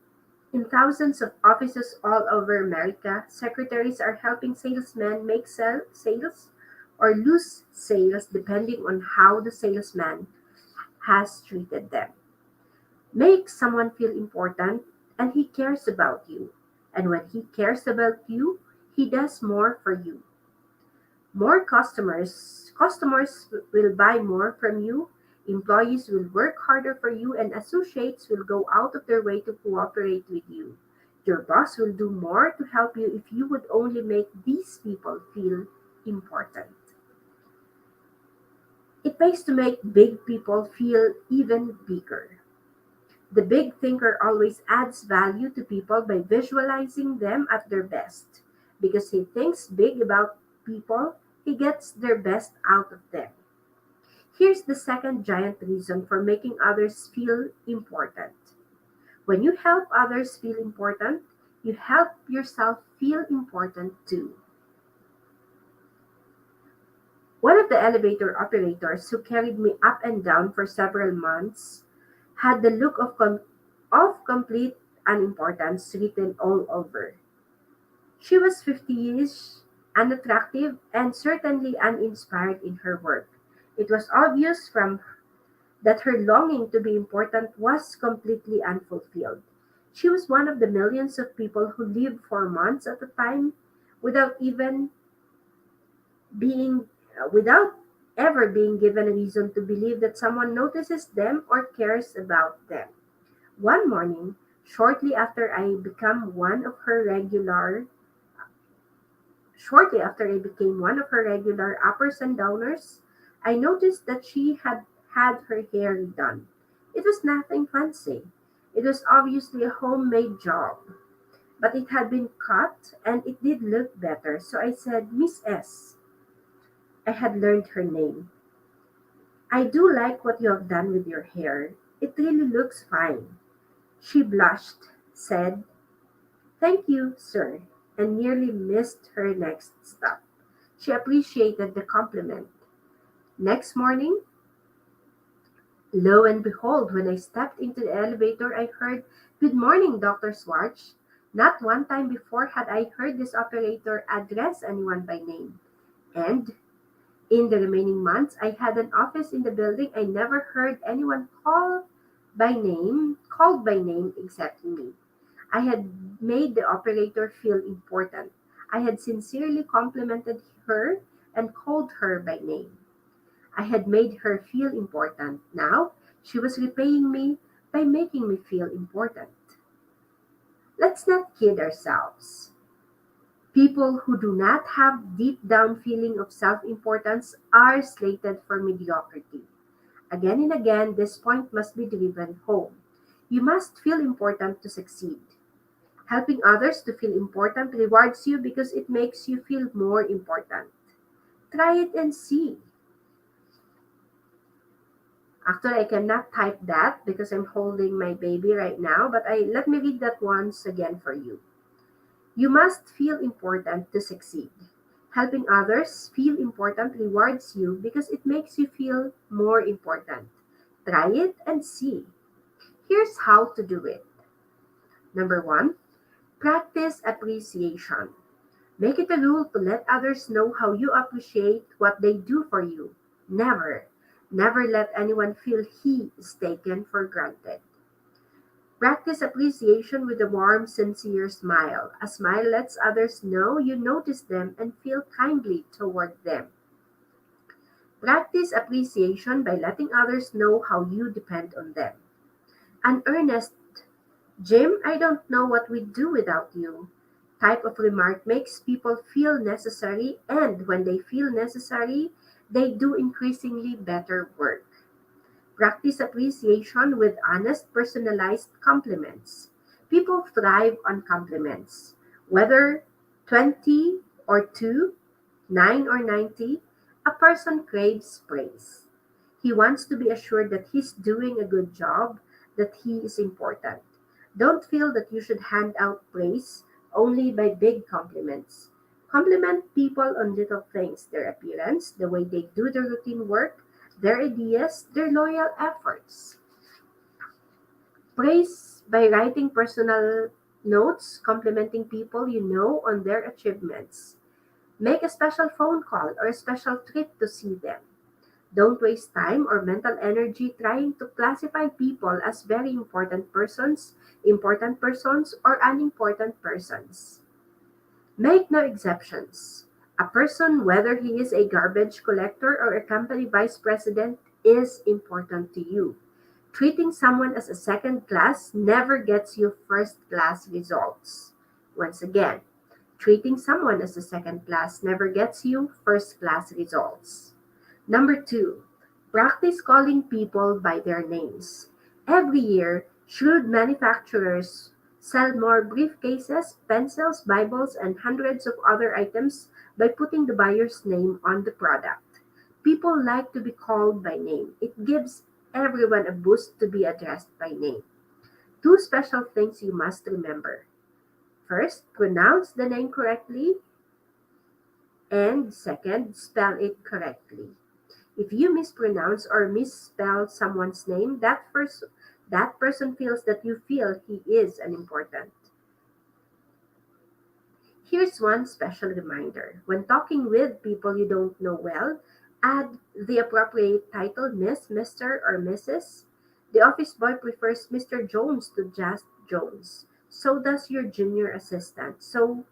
in thousands of offices all over America, secretaries are helping salesmen make sales or lose sales depending on how the salesman has treated them. Make someone feel important and he cares about you. And when he cares about you, he does more for you. More customers will buy more from you, employees will work harder for you, and associates will go out of their way to cooperate with you. Your boss will do more to help you if you would only make these people feel important. It pays to make big people feel even bigger. The big thinker always adds value to people by visualizing them at their best. Because he thinks big about people, he gets their best out of them. Here's the second giant reason for making others feel important. When you help others feel important, you help yourself feel important too. One of the elevator operators who carried me up and down for several months had the look of complete unimportance written all over. She was 50ish, unattractive, and certainly uninspired in her work. It was obvious from that her longing to be important was completely unfulfilled. She was one of the millions of people who live for months at a time without even being without ever being given a reason to believe that someone notices them or cares about them. One morning, shortly after I became one of her regular uppers and downers, I noticed that she had had her hair done. It was nothing fancy. It was obviously a homemade job, but it had been cut and it did look better. So I said, Miss S. I had learned her name. I do like what you have done with your hair. It really looks fine. She blushed, said, Thank you, sir, and nearly missed her next stop. She appreciated the compliment. Next morning, lo and behold, when I stepped into the elevator, I heard, Good morning, Dr. Schwartz. Not one time before had I heard this operator address anyone by name. And in the remaining months I had an office in the building, I never heard anyone called by name except me. I had made the operator feel important. I had sincerely complimented her and called her by name. I had made her feel important. Now she was repaying me by making me feel important. Let's not kid ourselves. People who do not have deep down feeling of self-importance are slated for mediocrity. Again and again, this point must be driven home. You must feel important to succeed. Helping others to feel important rewards you because it makes you feel more important. Try it and see. Actually, I cannot type that because I'm holding my baby right now, but I let me read that once again for you. You must feel important to succeed. Helping others feel important rewards you because it makes you feel more important. Try it and see. Here's how to do it. Number one, practice appreciation. Make it a rule to let others know how you appreciate what they do for you. Never let anyone feel he is taken for granted. Practice appreciation with a warm, sincere smile. A smile lets others know you notice them and feel kindly toward them. Practice appreciation by letting others know how you depend on them. An earnest, Jim, I don't know what we'd do without you type of remark makes people feel necessary, and when they feel necessary, they do increasingly better work. Practice appreciation with honest, personalized compliments. People thrive on compliments. Whether 20 or 2, 9 or 90, a person craves praise. He wants to be assured that he's doing a good job, that he is important. Don't feel that you should hand out praise only by big compliments. Compliment people on little things, their appearance, the way they do their routine work, their ideas, their loyal efforts. Praise by writing personal notes complimenting people you know on their achievements. Make a special phone call or a special trip to see them. Don't waste time or mental energy trying to classify people as very important persons, or unimportant persons. Make no exceptions. A person, whether he is a garbage collector or a company vice president, is important to you. Treating someone as a second class never gets you first class results. Once again, treating someone as a second class never gets you first class results. Number two, practice calling people by their names. Every year, shrewd manufacturers sell more briefcases, pencils, Bibles, and hundreds of other items by putting the buyer's name on the product. People like to be called by name. It gives everyone a boost to be addressed by name. Two special things you must remember. First, pronounce the name correctly, and second, spell it correctly. If you mispronounce or misspell someone's name, that person feels that you feel he is unimportant. Here's one special reminder. When talking with people you don't know well, add the appropriate title Miss, Mr., or Mrs. The office boy prefers Mr. Jones to just Jones. So does your junior assistant. So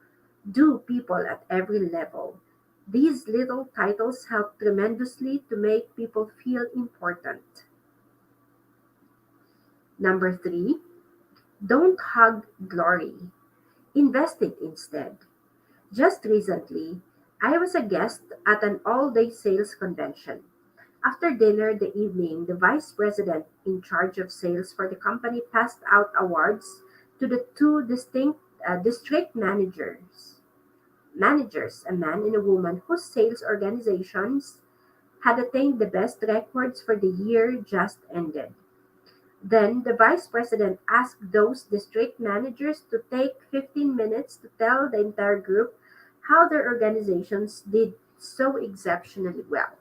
do people at every level. These little titles help tremendously to make people feel important. Number three, don't hug glory. Invest it instead. Just recently, I was a guest at an all day sales convention. After dinner the evening, the vice president in charge of sales for the company passed out awards to the two distinct district managers, a man and a woman whose sales organizations had attained the best records for the year just ended. Then the vice president asked those district managers to take 15 minutes to tell the entire group how their organizations did so exceptionally well.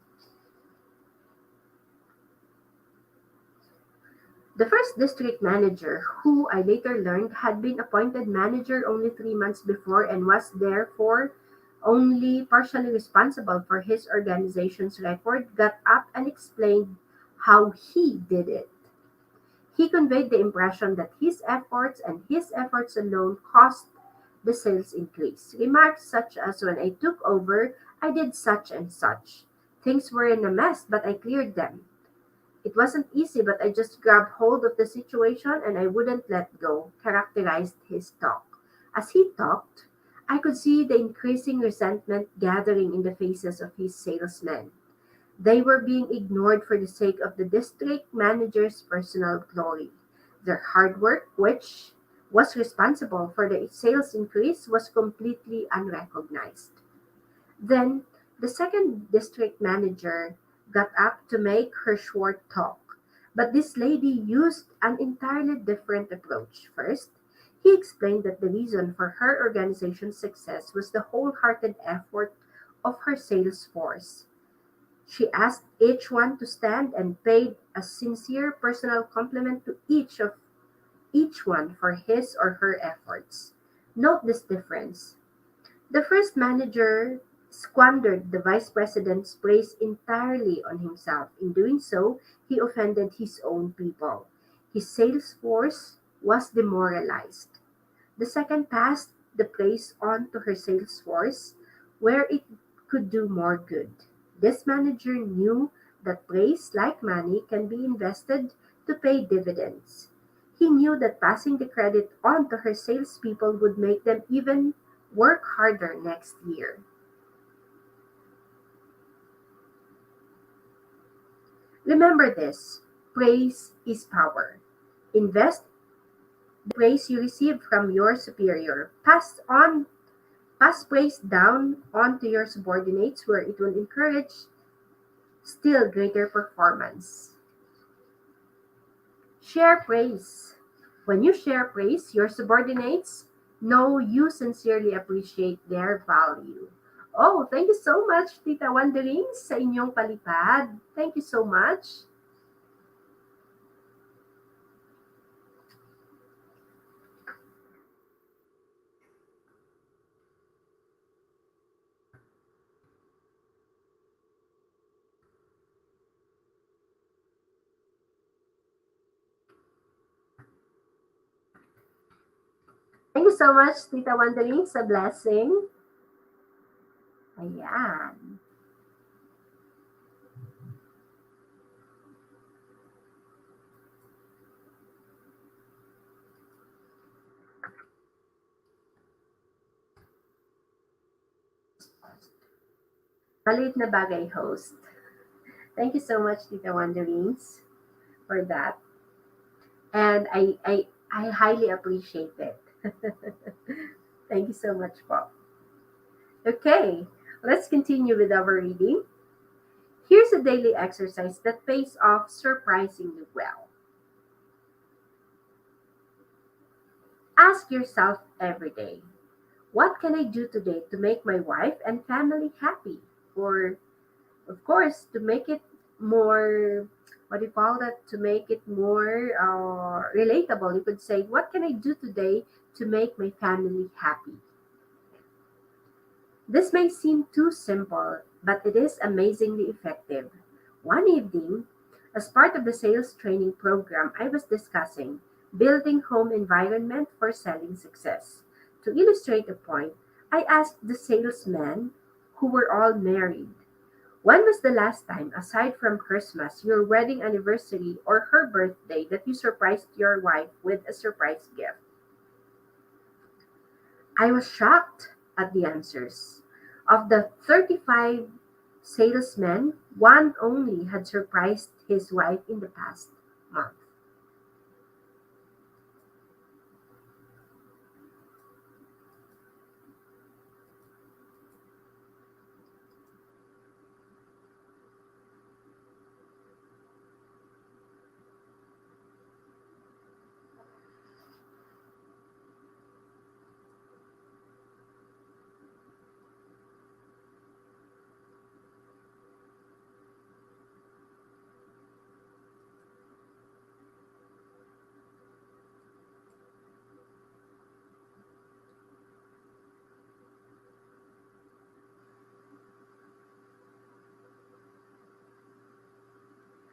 The first district manager, who I later learned had been appointed manager only 3 months before and was therefore only partially responsible for his organization's record, got up and explained how he did it. He conveyed the impression that his efforts and his efforts alone caused the sales increase. Remarks such as, when I took over, I did such and such. Things were in a mess, but I cleared them. It wasn't easy, but I just grabbed hold of the situation and I wouldn't let go, characterized his talk. As he talked, I could see the increasing resentment gathering in the faces of his salesmen. They were being ignored for the sake of the district manager's personal glory. Their hard work, which was responsible for the sales increase, was completely unrecognized. Then the second district manager got up to make her short talk. But this lady used an entirely different approach. First, he explained that the reason for her organization's success was the wholehearted effort of her sales force. She asked each one to stand and paid a sincere personal compliment to each one for his or her efforts. Note this difference. The first manager squandered the vice president's praise entirely on himself. In doing so, he offended his own people. His sales force was demoralized. The second passed the praise on to her sales force, where it could do more good. This manager knew that praise, like money, can be invested to pay dividends. He knew that passing the credit on to her salespeople would make them even work harder next year. Remember this: praise is power. Invest the praise you receive from your superior. Pass praise down on to your subordinates where it will encourage still greater performance. Share praise. When you share praise, your subordinates know you sincerely appreciate their value. Oh, thank you so much, Tita Wandering, sa inyong palipad. Thank you so much. Thank you so much, Tita Wandering, sa blessing. Ayan. Maliit na bagay host. Thank you so much, Tita Wanderings, for that. And I highly appreciate it. Thank you so much, Paul. Okay, let's continue with our reading. Here's a daily exercise that pays off surprisingly well. Ask yourself every day, what can I do today to make my wife and family happy? Or, of course, to make it more, what do you call that? To make it more relatable, you could say, what can I do today to make my family happy? This may seem too simple, but it is amazingly effective. One evening, as part of the sales training program, I was discussing building home environment for selling success. To illustrate the point, I asked the salesmen who were all married, when was the last time, aside from Christmas, your wedding anniversary, or her birthday, that you surprised your wife with a surprise gift? I was shocked at the answers. Of the 35 salesmen, one only had surprised his wife in the past month.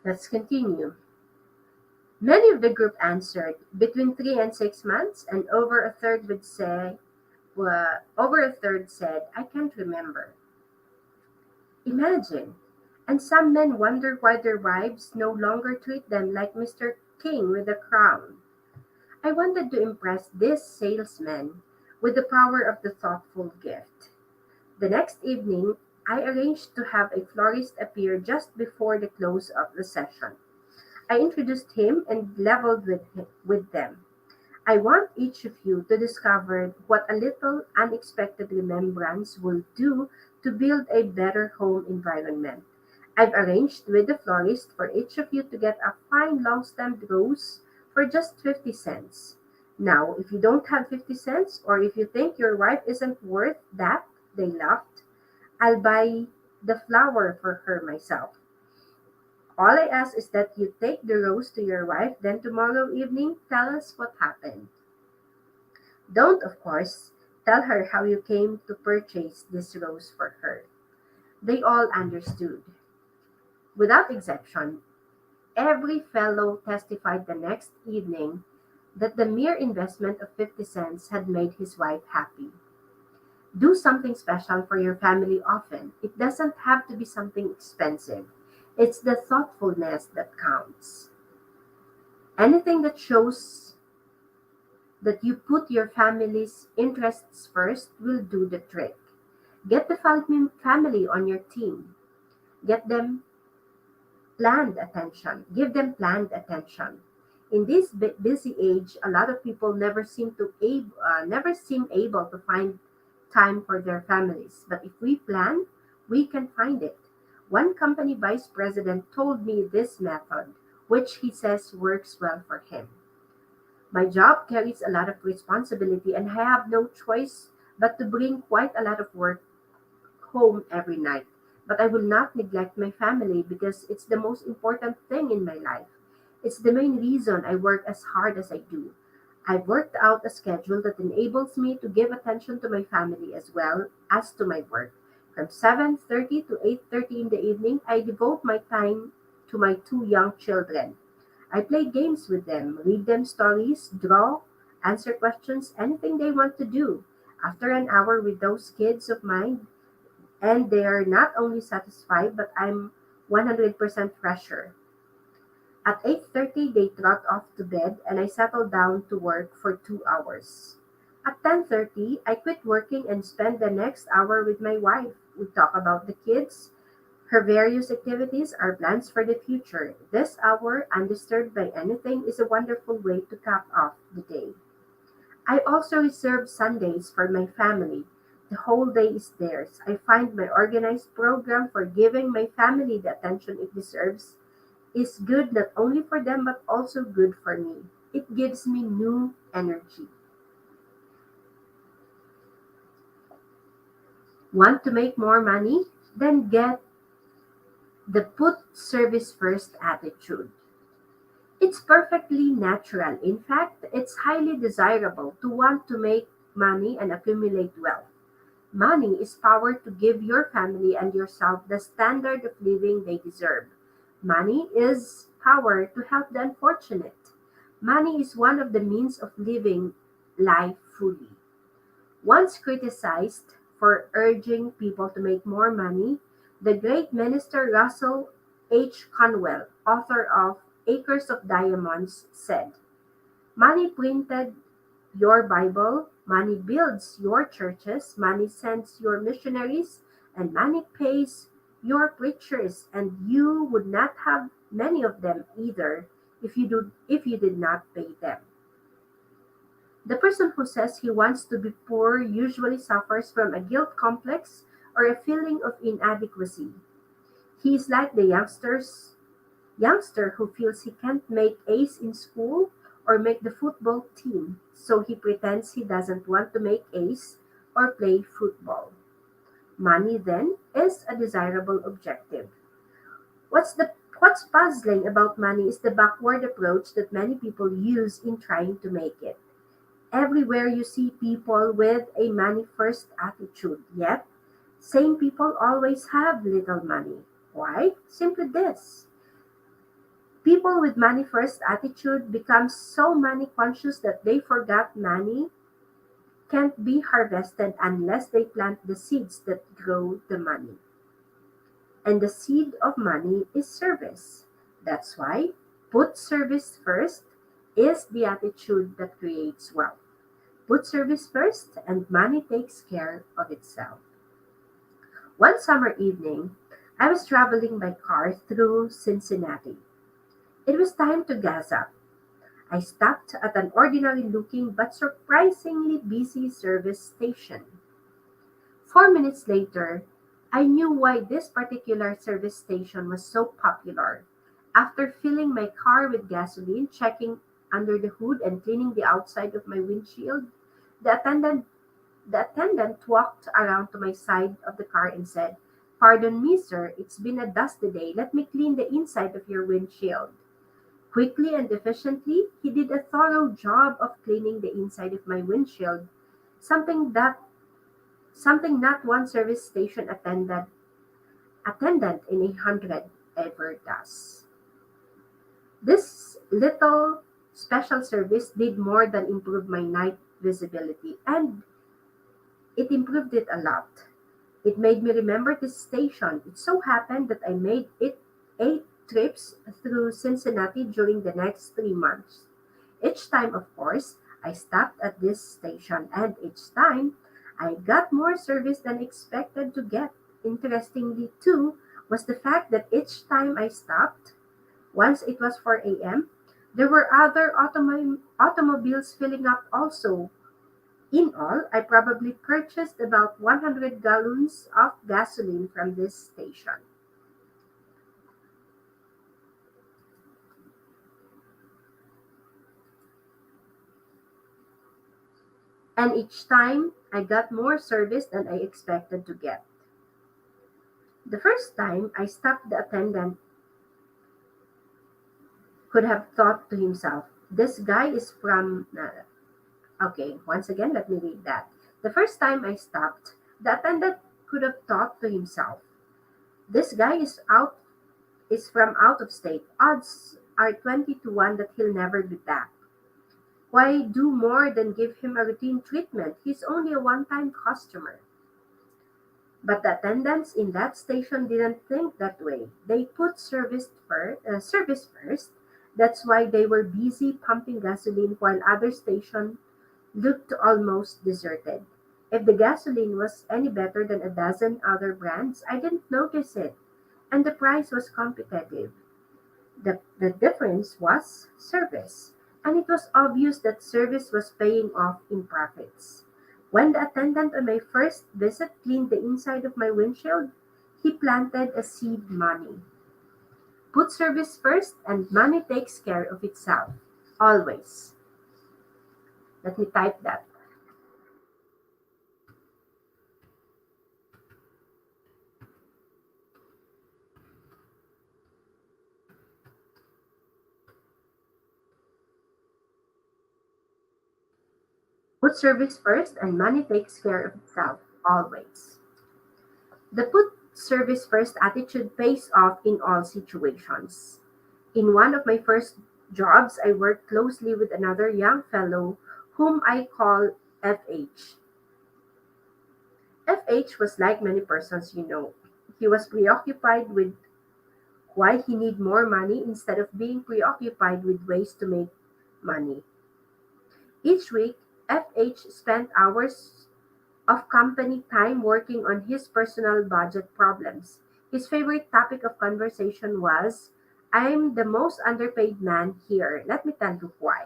Let's continue. Many of the group answered between 3 and 6 months, and over a third said, I can't remember. Imagine. And some men wonder why their wives no longer treat them like Mr. King with a crown. I wanted to impress this salesman with the power of the thoughtful gift. The next evening, I arranged to have a florist appear just before the close of the session. I introduced him and leveled with them. I want each of you to discover what a little unexpected remembrance will do to build a better home environment. I've arranged with the florist for each of you to get a fine long stemmed rose for just 50 cents. Now, if you don't have 50 cents, or if you think your wife isn't worth that, they laughed, I'll buy the flower for her myself. All I ask is that you take the rose to your wife, then tomorrow evening tell us what happened. Don't, of course, tell her how you came to purchase this rose for her. They all understood. Without exception, every fellow testified the next evening that the mere investment of 50 cents had made his wife happy. Do something special for your family often. It doesn't have to be something expensive. It's the thoughtfulness that counts. Anything that shows that you put your family's interests first will do the trick. Get the family on your team. Get them planned attention. Give them planned attention. In this busy age, a lot of people never seem able to find time for their families. But if we plan, we can find it. One company vice president told me this method, which he says works well for him. My job carries a lot of responsibility, and I have no choice but to bring quite a lot of work home every night. But I will not neglect my family because it's the most important thing in my life. It's the main reason I work as hard as I do. I've worked out a schedule that enables me to give attention to my family as well as to my work. From 7:30 to 8:30 in the evening, I devote my time to my two young children. I play games with them, read them stories, draw, answer questions, anything they want to do. After an hour with those kids of mine, And they are not only satisfied, but I'm 100% fresher. At 8:30, they trot off to bed and I settle down to work for 2 hours. At 10:30, I quit working and spend the next hour with my wife. We talk about the kids, her various activities, our plans for the future. This hour, undisturbed by anything, is a wonderful way to cap off the day. I also reserve Sundays for my family. The whole day is theirs. I find my organized program for giving my family the attention it deserves is good not only for them but also good for me. It gives me new energy. Want to make more money? Then get the put service first attitude. It's perfectly natural. In fact, it's highly desirable to want to make money and accumulate wealth. Money is power to give your family and yourself the standard of living they deserve. Money is power to help the unfortunate. Money is one of the means of living life fully. Once criticized for urging people to make more money, the great minister Russell H. Conwell, author of Acres of Diamonds, said, money printed your Bible, money builds your churches, money sends your missionaries, and money pays your preachers, and you would not have many of them either if you did not pay them. The person who says he wants to be poor usually suffers from a guilt complex or a feeling of inadequacy. He is like the youngster who feels he can't make A's in school or make the football team, so he pretends he doesn't want to make A's or play football. Money then is a desirable objective. What's puzzling about money is the backward approach that many people use in trying to make it. Everywhere you see people with a money first attitude, yet same people always have little money. Why? Simply this. People with money first attitude become so money conscious that they forgot money can't be harvested unless they plant the seeds that grow the money. And the seed of money is service. That's why put service first is the attitude that creates wealth. Put service first and money takes care of itself. One summer evening, I was traveling by car through Cincinnati. It was time to gas up. I stopped at an ordinary looking but surprisingly busy service station. 4 minutes later, I knew why this particular service station was so popular. After filling my car with gasoline, checking under the hood, and cleaning the outside of my windshield, the attendant, the attendant walked around to my side of the car and said, pardon me, sir, it's been a dusty day. Let me clean the inside of your windshield. Quickly and efficiently, he did a thorough job of cleaning the inside of my windshield, something that something not one service station attendant in 100 ever does. This little special service did more than improve my night visibility, and it improved it a lot. It made me remember this station. It so happened that I made it 8 trips through Cincinnati during the next 3 months. Each time, of course, I stopped at this station, and each time I got more service than expected to get. Interestingly, too, was the fact that each time I stopped, once it was 4 a.m., there were other automobiles filling up also. In all, I probably purchased about 100 gallons of gasoline from this station. And each time, I got more service than I expected to get. The first time I stopped, the attendant could have thought to himself, this guy is from. Okay, once again, let me read that. The first time I stopped, the attendant could have thought to himself, this guy is from out of state. Odds are 20 to 1 that he'll never be back. Why do more than give him a routine treatment? He's only a one time customer. But the attendants in that station didn't think that way. They put service first. That's why they were busy pumping gasoline while other stations looked almost deserted. If the gasoline was any better than a dozen other brands, I didn't notice it, and the price was competitive. The difference was service, and it was obvious that service was paying off in profits. When the attendant on my first visit cleaned the inside of my windshield, he planted a seed money. Put service first, and money takes care of itself. Always. Let me type that. Put service first, and money takes care of itself. Always. The put service first attitude pays off in all situations. In one of my first jobs, I worked closely with another young fellow whom I call FH. FH was like many persons you know. He was preoccupied with why he need more money instead of being preoccupied with ways to make money. Each week, FH spent hours of company time working on his personal budget problems. His favorite topic of conversation was, I'm the most underpaid man here. Let me tell you why.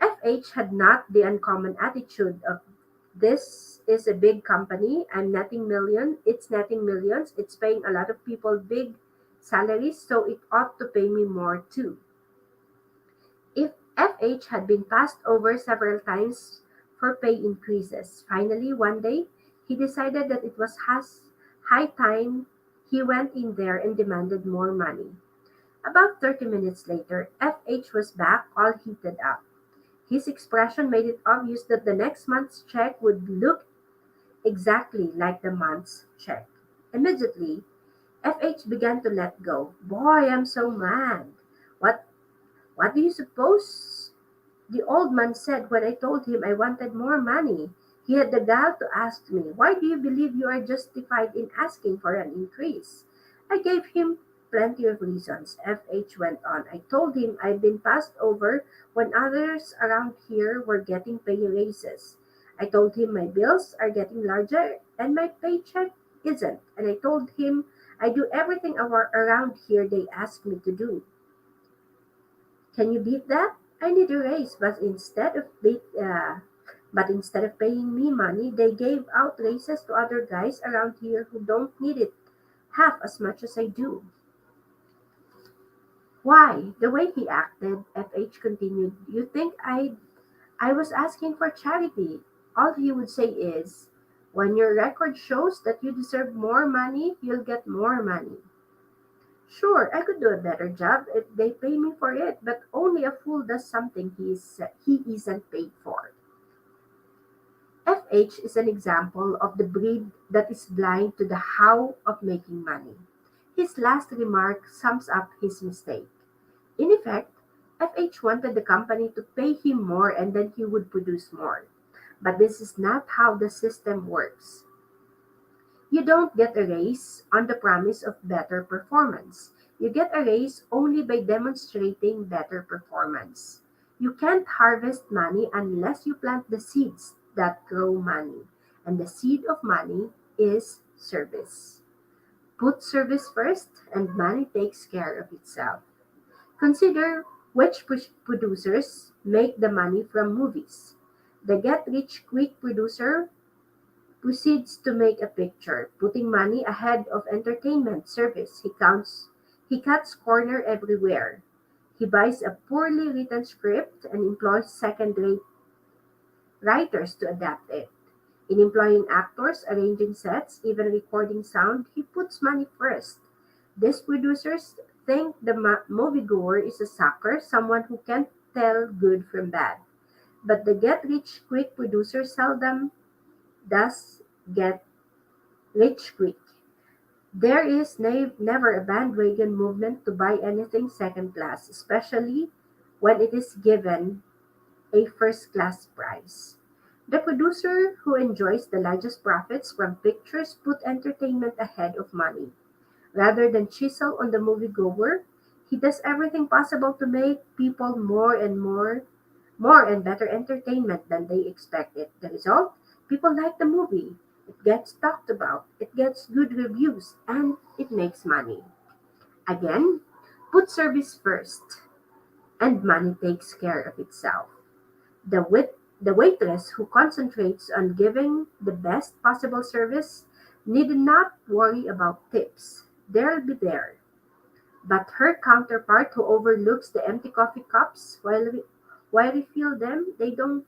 FH had not the uncommon attitude of, this is a big company, it's netting millions, it's paying a lot of people big salaries, so it ought to pay me more too. If FH had been passed over several times for pay increases, finally one day he decided that it was high time he went in there and demanded more money. About 30 minutes later, FH was back all heated up. His expression made it obvious that the next month's check would look exactly like the month's check. Immediately, FH began to let go. Boy, I'm so mad. What what do you suppose the old man said when I told him I wanted more money? He had the gall to ask me, why do you believe you are justified in asking for an increase? I gave him plenty of reasons. FH went on. I told him I'd been passed over when others around here were getting pay raises. I told him my bills are getting larger and my paycheck isn't. And I told him I do everything around here they ask me to do. Can you beat that? I need a raise, but instead of paying me money, they gave out raises to other guys around here who don't need it half as much as I do. Why? The way he acted, FH continued, you think I was asking for charity. All he would say is, when your record shows that you deserve more money, you'll get more money. Sure, I could do a better job if they pay me for it, but only a fool does something he isn't paid for. FH is an example of the breed that is blind to the how of making money. His last remark sums up his mistake. In effect, FH wanted the company to pay him more and then he would produce more. But this is not how the system works. You don't get a raise on the promise of better performance. You get a raise only by demonstrating better performance. You can't harvest money unless you plant the seeds that grow money. And the seed of money is service. Put service first, and money takes care of itself. Consider which producers make the money from movies. The get rich quick producer proceeds to make a picture, putting money ahead of entertainment service. He cuts corner everywhere. He buys a poorly written script and employs second-rate writers to adapt it. In employing actors, arranging sets, even recording sound, he puts money first. These producers think the moviegoer is a sucker, someone who can't tell good from bad. But the get-rich-quick producer seldom does get rich quick. There is never a bandwagon movement to buy anything second class, especially when it is given a first class price. The producer who enjoys the largest profits from pictures put entertainment ahead of money. Rather than chisel on the moviegoer, he does everything possible to make people more and better entertainment than they expected. The result? People like the movie. It gets talked about, it gets good reviews, and it makes money. Again, put service first, and money takes care of itself. The waitress who concentrates on giving the best possible service need not worry about tips. They'll be there. But her counterpart who overlooks the empty coffee cups while refill them, they don't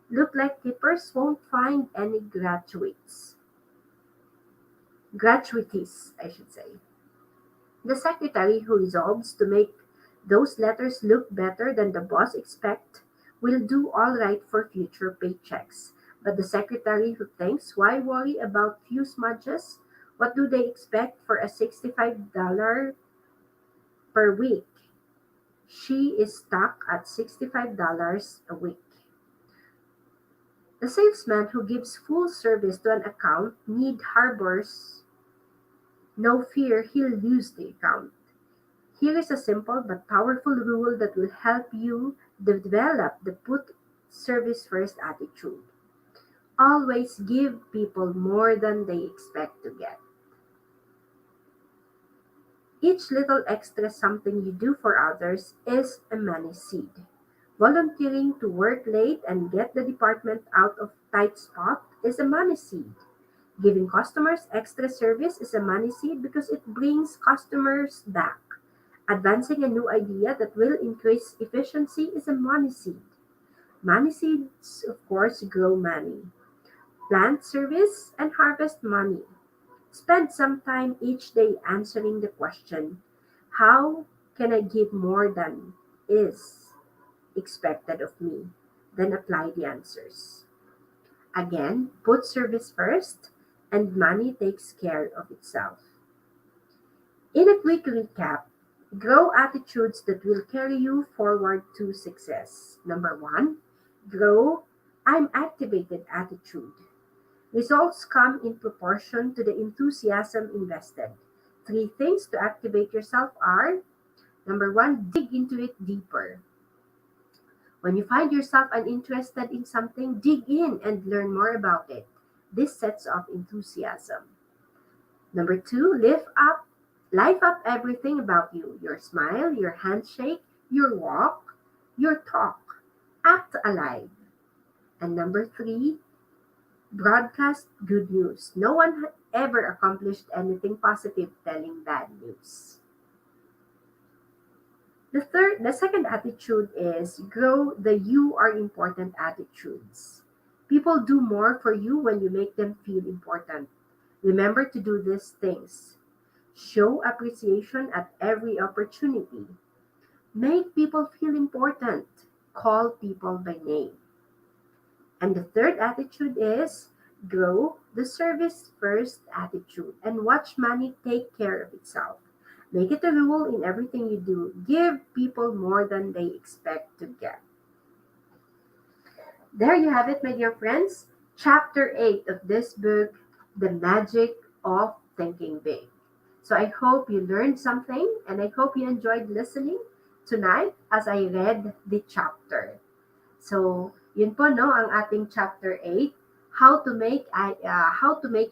look like tippers, won't find any gratuities, I should say. The secretary who resolves to make those letters look better than the boss expect will do all right for future paychecks. But the secretary who thinks, why worry about few smudges? What do they expect for a $65 per week? She is stuck at $65 a week. The salesman who gives full service to an account need harbors no fear he'll lose the account. Here is a simple but powerful rule that will help you develop the put service first attitude. Always give people more than they expect to get. Each little extra something you do for others is a money seed. Volunteering to work late and get the department out of tight spot is a money seed. Giving customers extra service is a money seed because it brings customers back. Advancing a new idea that will increase efficiency is a money seed. Money seeds, of course, grow money. Plant service and harvest money. Spend some time each day answering the question, how can I give more than is expected of me? Then apply the answers. Again, put service first and money takes care of itself. In a quick recap, grow attitudes that will carry you forward to success. Number one, grow I'm activated attitude. Results come in proportion to the enthusiasm invested. Three things to activate yourself are: number one, dig into it deeper. When you find yourself uninterested in something, dig in and learn more about it. This sets off enthusiasm. Number two, life up everything about you: your smile, your handshake, your walk, your talk. Act alive. And number three, broadcast good news. No one ever accomplished anything positive telling bad news. The second attitude is grow the you are important attitudes. People do more for you when you make them feel important. Remember to do these things. Show appreciation at every opportunity. Make people feel important. Call people by name. And the third attitude is grow the service first attitude and watch money take care of itself. Make it a rule in everything you do. Give people more than they expect to get. There you have it, my dear friends. Chapter 8 of this book, The Magic of Thinking Big. So I hope you learned something and I hope you enjoyed listening tonight as I read the chapter. So, yun po no ang ating chapter 8, how to make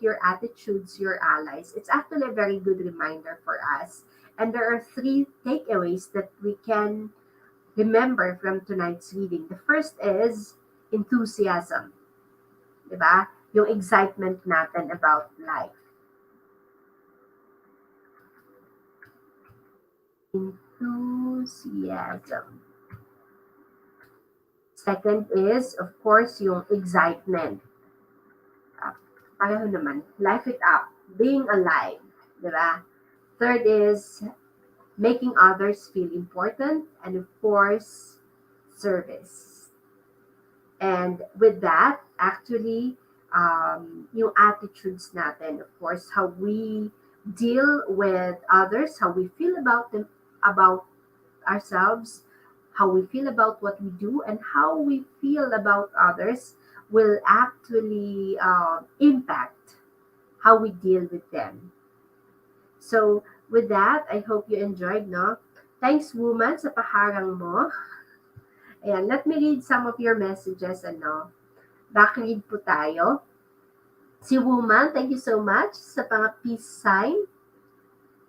your attitudes your allies. It's actually a very good reminder for us. And there are three takeaways that we can remember from tonight's reading. The first is enthusiasm, 'di ba? Yung excitement natin about life. Enthusiasm. Second is, of course, yung excitement. Pareho naman. Life it up. Being alive. Di ba? Third is making others feel important. And of course, service. And with that, actually, yung attitudes natin, of course, how we deal with others, how we feel about them, about ourselves, how we feel about what we do, and how we feel about others will actually impact how we deal with them. So, with that, I hope you enjoyed, no? Thanks, woman, sa paharang mo. Ayan, let me read some of your messages, ano. Backread po tayo. Si woman, thank you so much sa pang peace sign.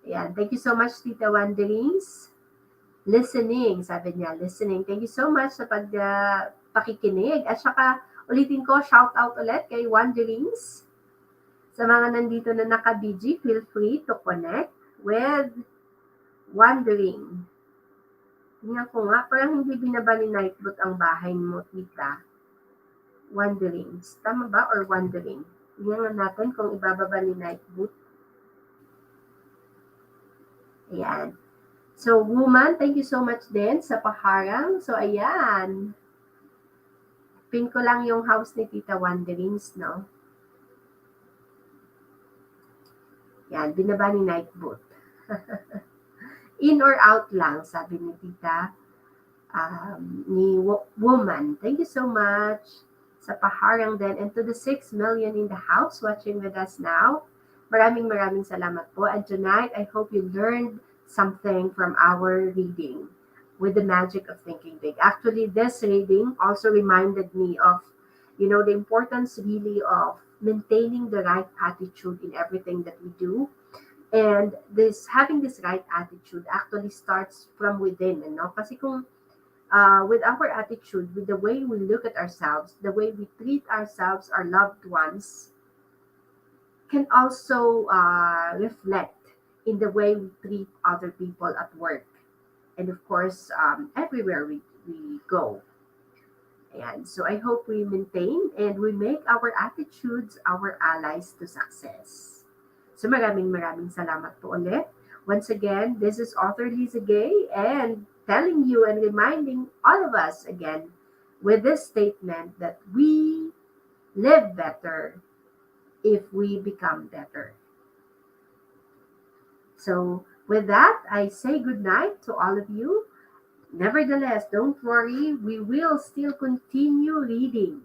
Ayan, thank you so much, Tita Wanderings. Listening, sabi niya, listening. Thank you so much sa pakikinig. At saka, ulitin ko, shout out ulit kay Wanderings. Sa mga nandito na naka-BG, feel free to connect with Wandering. Tingnan ko nga, parang hindi binaba ni Nightbot ang bahay mo, tita. Wanderings. Tama ba? Or Wandering? Tingnan nga natin kung ibababa ni Nightbot. Ayan. So, woman, thank you so much din sa paharang. So, ayan. Pin ko lang yung house ni Tita Wanderings, no? Yan, binaba ni Nightbot. In or out lang, sabi ni Tita. Ni woman. Thank you so much sa paharang din. And to the 6 million in the house watching with us now, maraming salamat po. And tonight, I hope you learned something from our reading with the magic of thinking big. Actually, this reading also reminded me of, the importance really of maintaining the right attitude in everything that we do. And having this right attitude actually starts from within, Kasi kung with our attitude, with the way we look at ourselves, the way we treat ourselves, our loved ones, can also reflect in the way we treat other people at work. And of course, everywhere we go. And so I hope we maintain and we make our attitudes our allies to success. So maraming salamat po ulit. Once again, this is author Liza Gay and telling you and reminding all of us again with this statement that we live better if we become better. So with that, I say good night to all of you. Nevertheless, don't worry, we will still continue reading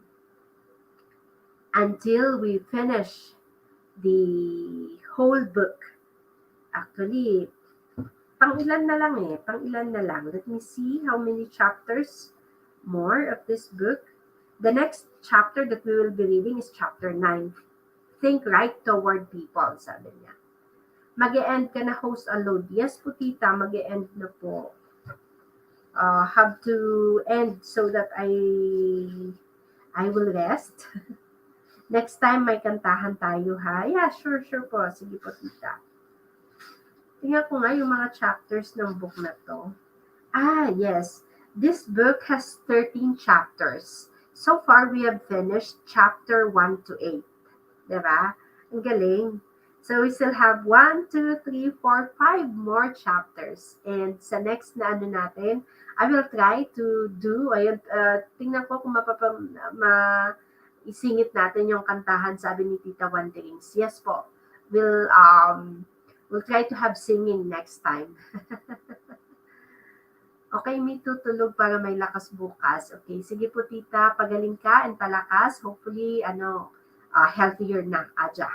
until we finish the whole book. Actually, pang-ilan na lang. Let me see how many chapters more of this book. The next chapter that we will be reading is chapter 9. Think right toward people, sabi niya. Mag-e-end ka na, host alone. Yes po, tita, mag-e-end na po. Have to end so that I will rest. Next time, may kantahan tayo, ha? Yeah, sure po. Sige po, tita. Tingnan ko nga yung mga chapters ng book na to. Yes. This book has 13 chapters. So far, we have finished chapter 1 to 8. Diba? Ang galing. So, we still have 1, 2, 3, 4, 5 more chapters. And sa next na natin, I will try to do, tingnan ko kung isingit natin yung kantahan, sabi ni Tita Wanderings. Yes po. We'll try to have singing next time. Okay, me tutulog para may lakas bukas. Okay, sige po tita, pagaling ka and palakas. Hopefully, healthier na, Aja.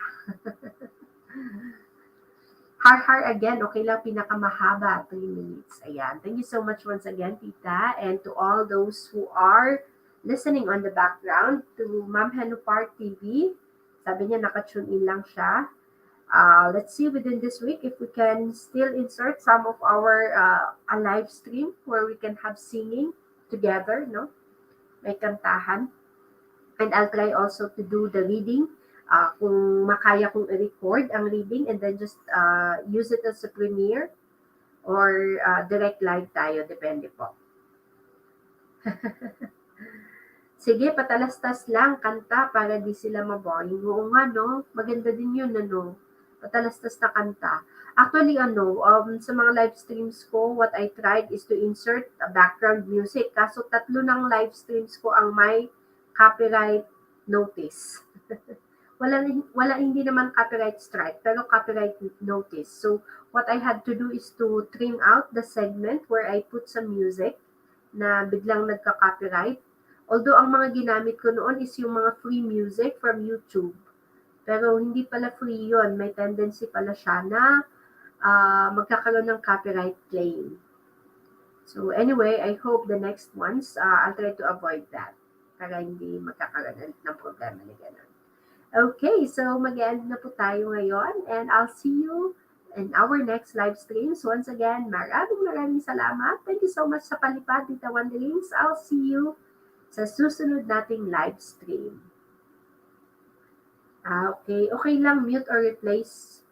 Har again, okay lang, pinakamahaba, 3 minutes. Ayan, thank you so much once again, tita. And to all those who are listening on the background, to Ma'am Henupar TV, sabi niya nakatune in lang siya. Let's see within this week if we can still insert some of our a live stream where we can have singing together, no? May kantahan. And I'll try also to do the reading. Kung makaya kong i-record ang reading and then just use it as a premiere or direct live tayo, depende po. Sige, patalastas lang, kanta para di sila maboring. Oo nga, no? Maganda din yun, ano? Patalastas na kanta. Actually, sa mga live streams ko, what I tried is to insert a background music. Kaso 3 ng live streams ko ang may copyright notice. wala hindi naman copyright strike, pero copyright notice. So, what I had to do is to trim out the segment where I put some music na biglang nagka-copyright Although ang mga ginamit ko noon is yung mga free music from YouTube. Pero hindi pala free yun. May tendency pala siya na magkakaroon ng copyright claim. So anyway, I hope the next ones, I'll try to avoid that para hindi magkakaroon ng problema na gano'n. Okay, so mag-end na po tayo ngayon and I'll see you in our next live streams. Once again, maraming salamat. Thank you so much sa palipad, Tita Wanderings. I'll see you sa susunod nating live stream. Okay. Okay lang mute or replace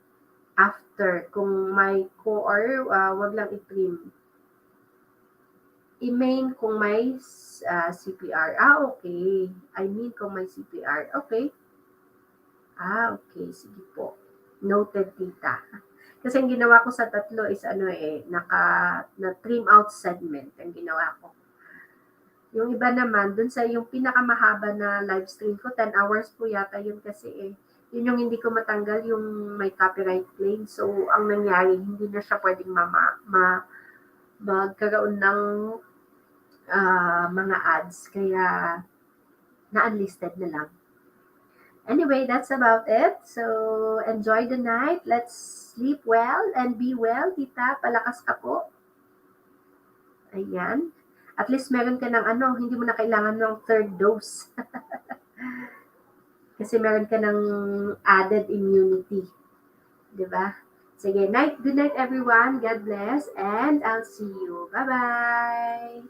after kung may core, wag lang i-trim. I-main kung may CPR. Okay. I mean kung may CPR. Okay. Okay. Sige po. Noted, tita. Kasi ang ginawa ko sa tatlo is na-trim out segment ang ginawa ko. Yung iba naman, dun sa yung pinakamahaba na live stream ko, 10 hours po yata yun kasi yun yung hindi ko matanggal yung may copyright claim. So, ang nangyari, hindi na siya pwedeng magkaroon ng mga ads. Kaya, na-unlisted na lang. Anyway, that's about it. So, enjoy the night. Let's sleep well and be well. Tita, palakas ka po. Ayan. At least meron ka ng hindi mo na kailangan ng third dose. Kasi meron ka ng added immunity. Diba? Sige, good night everyone. God bless and I'll see you. Bye-bye!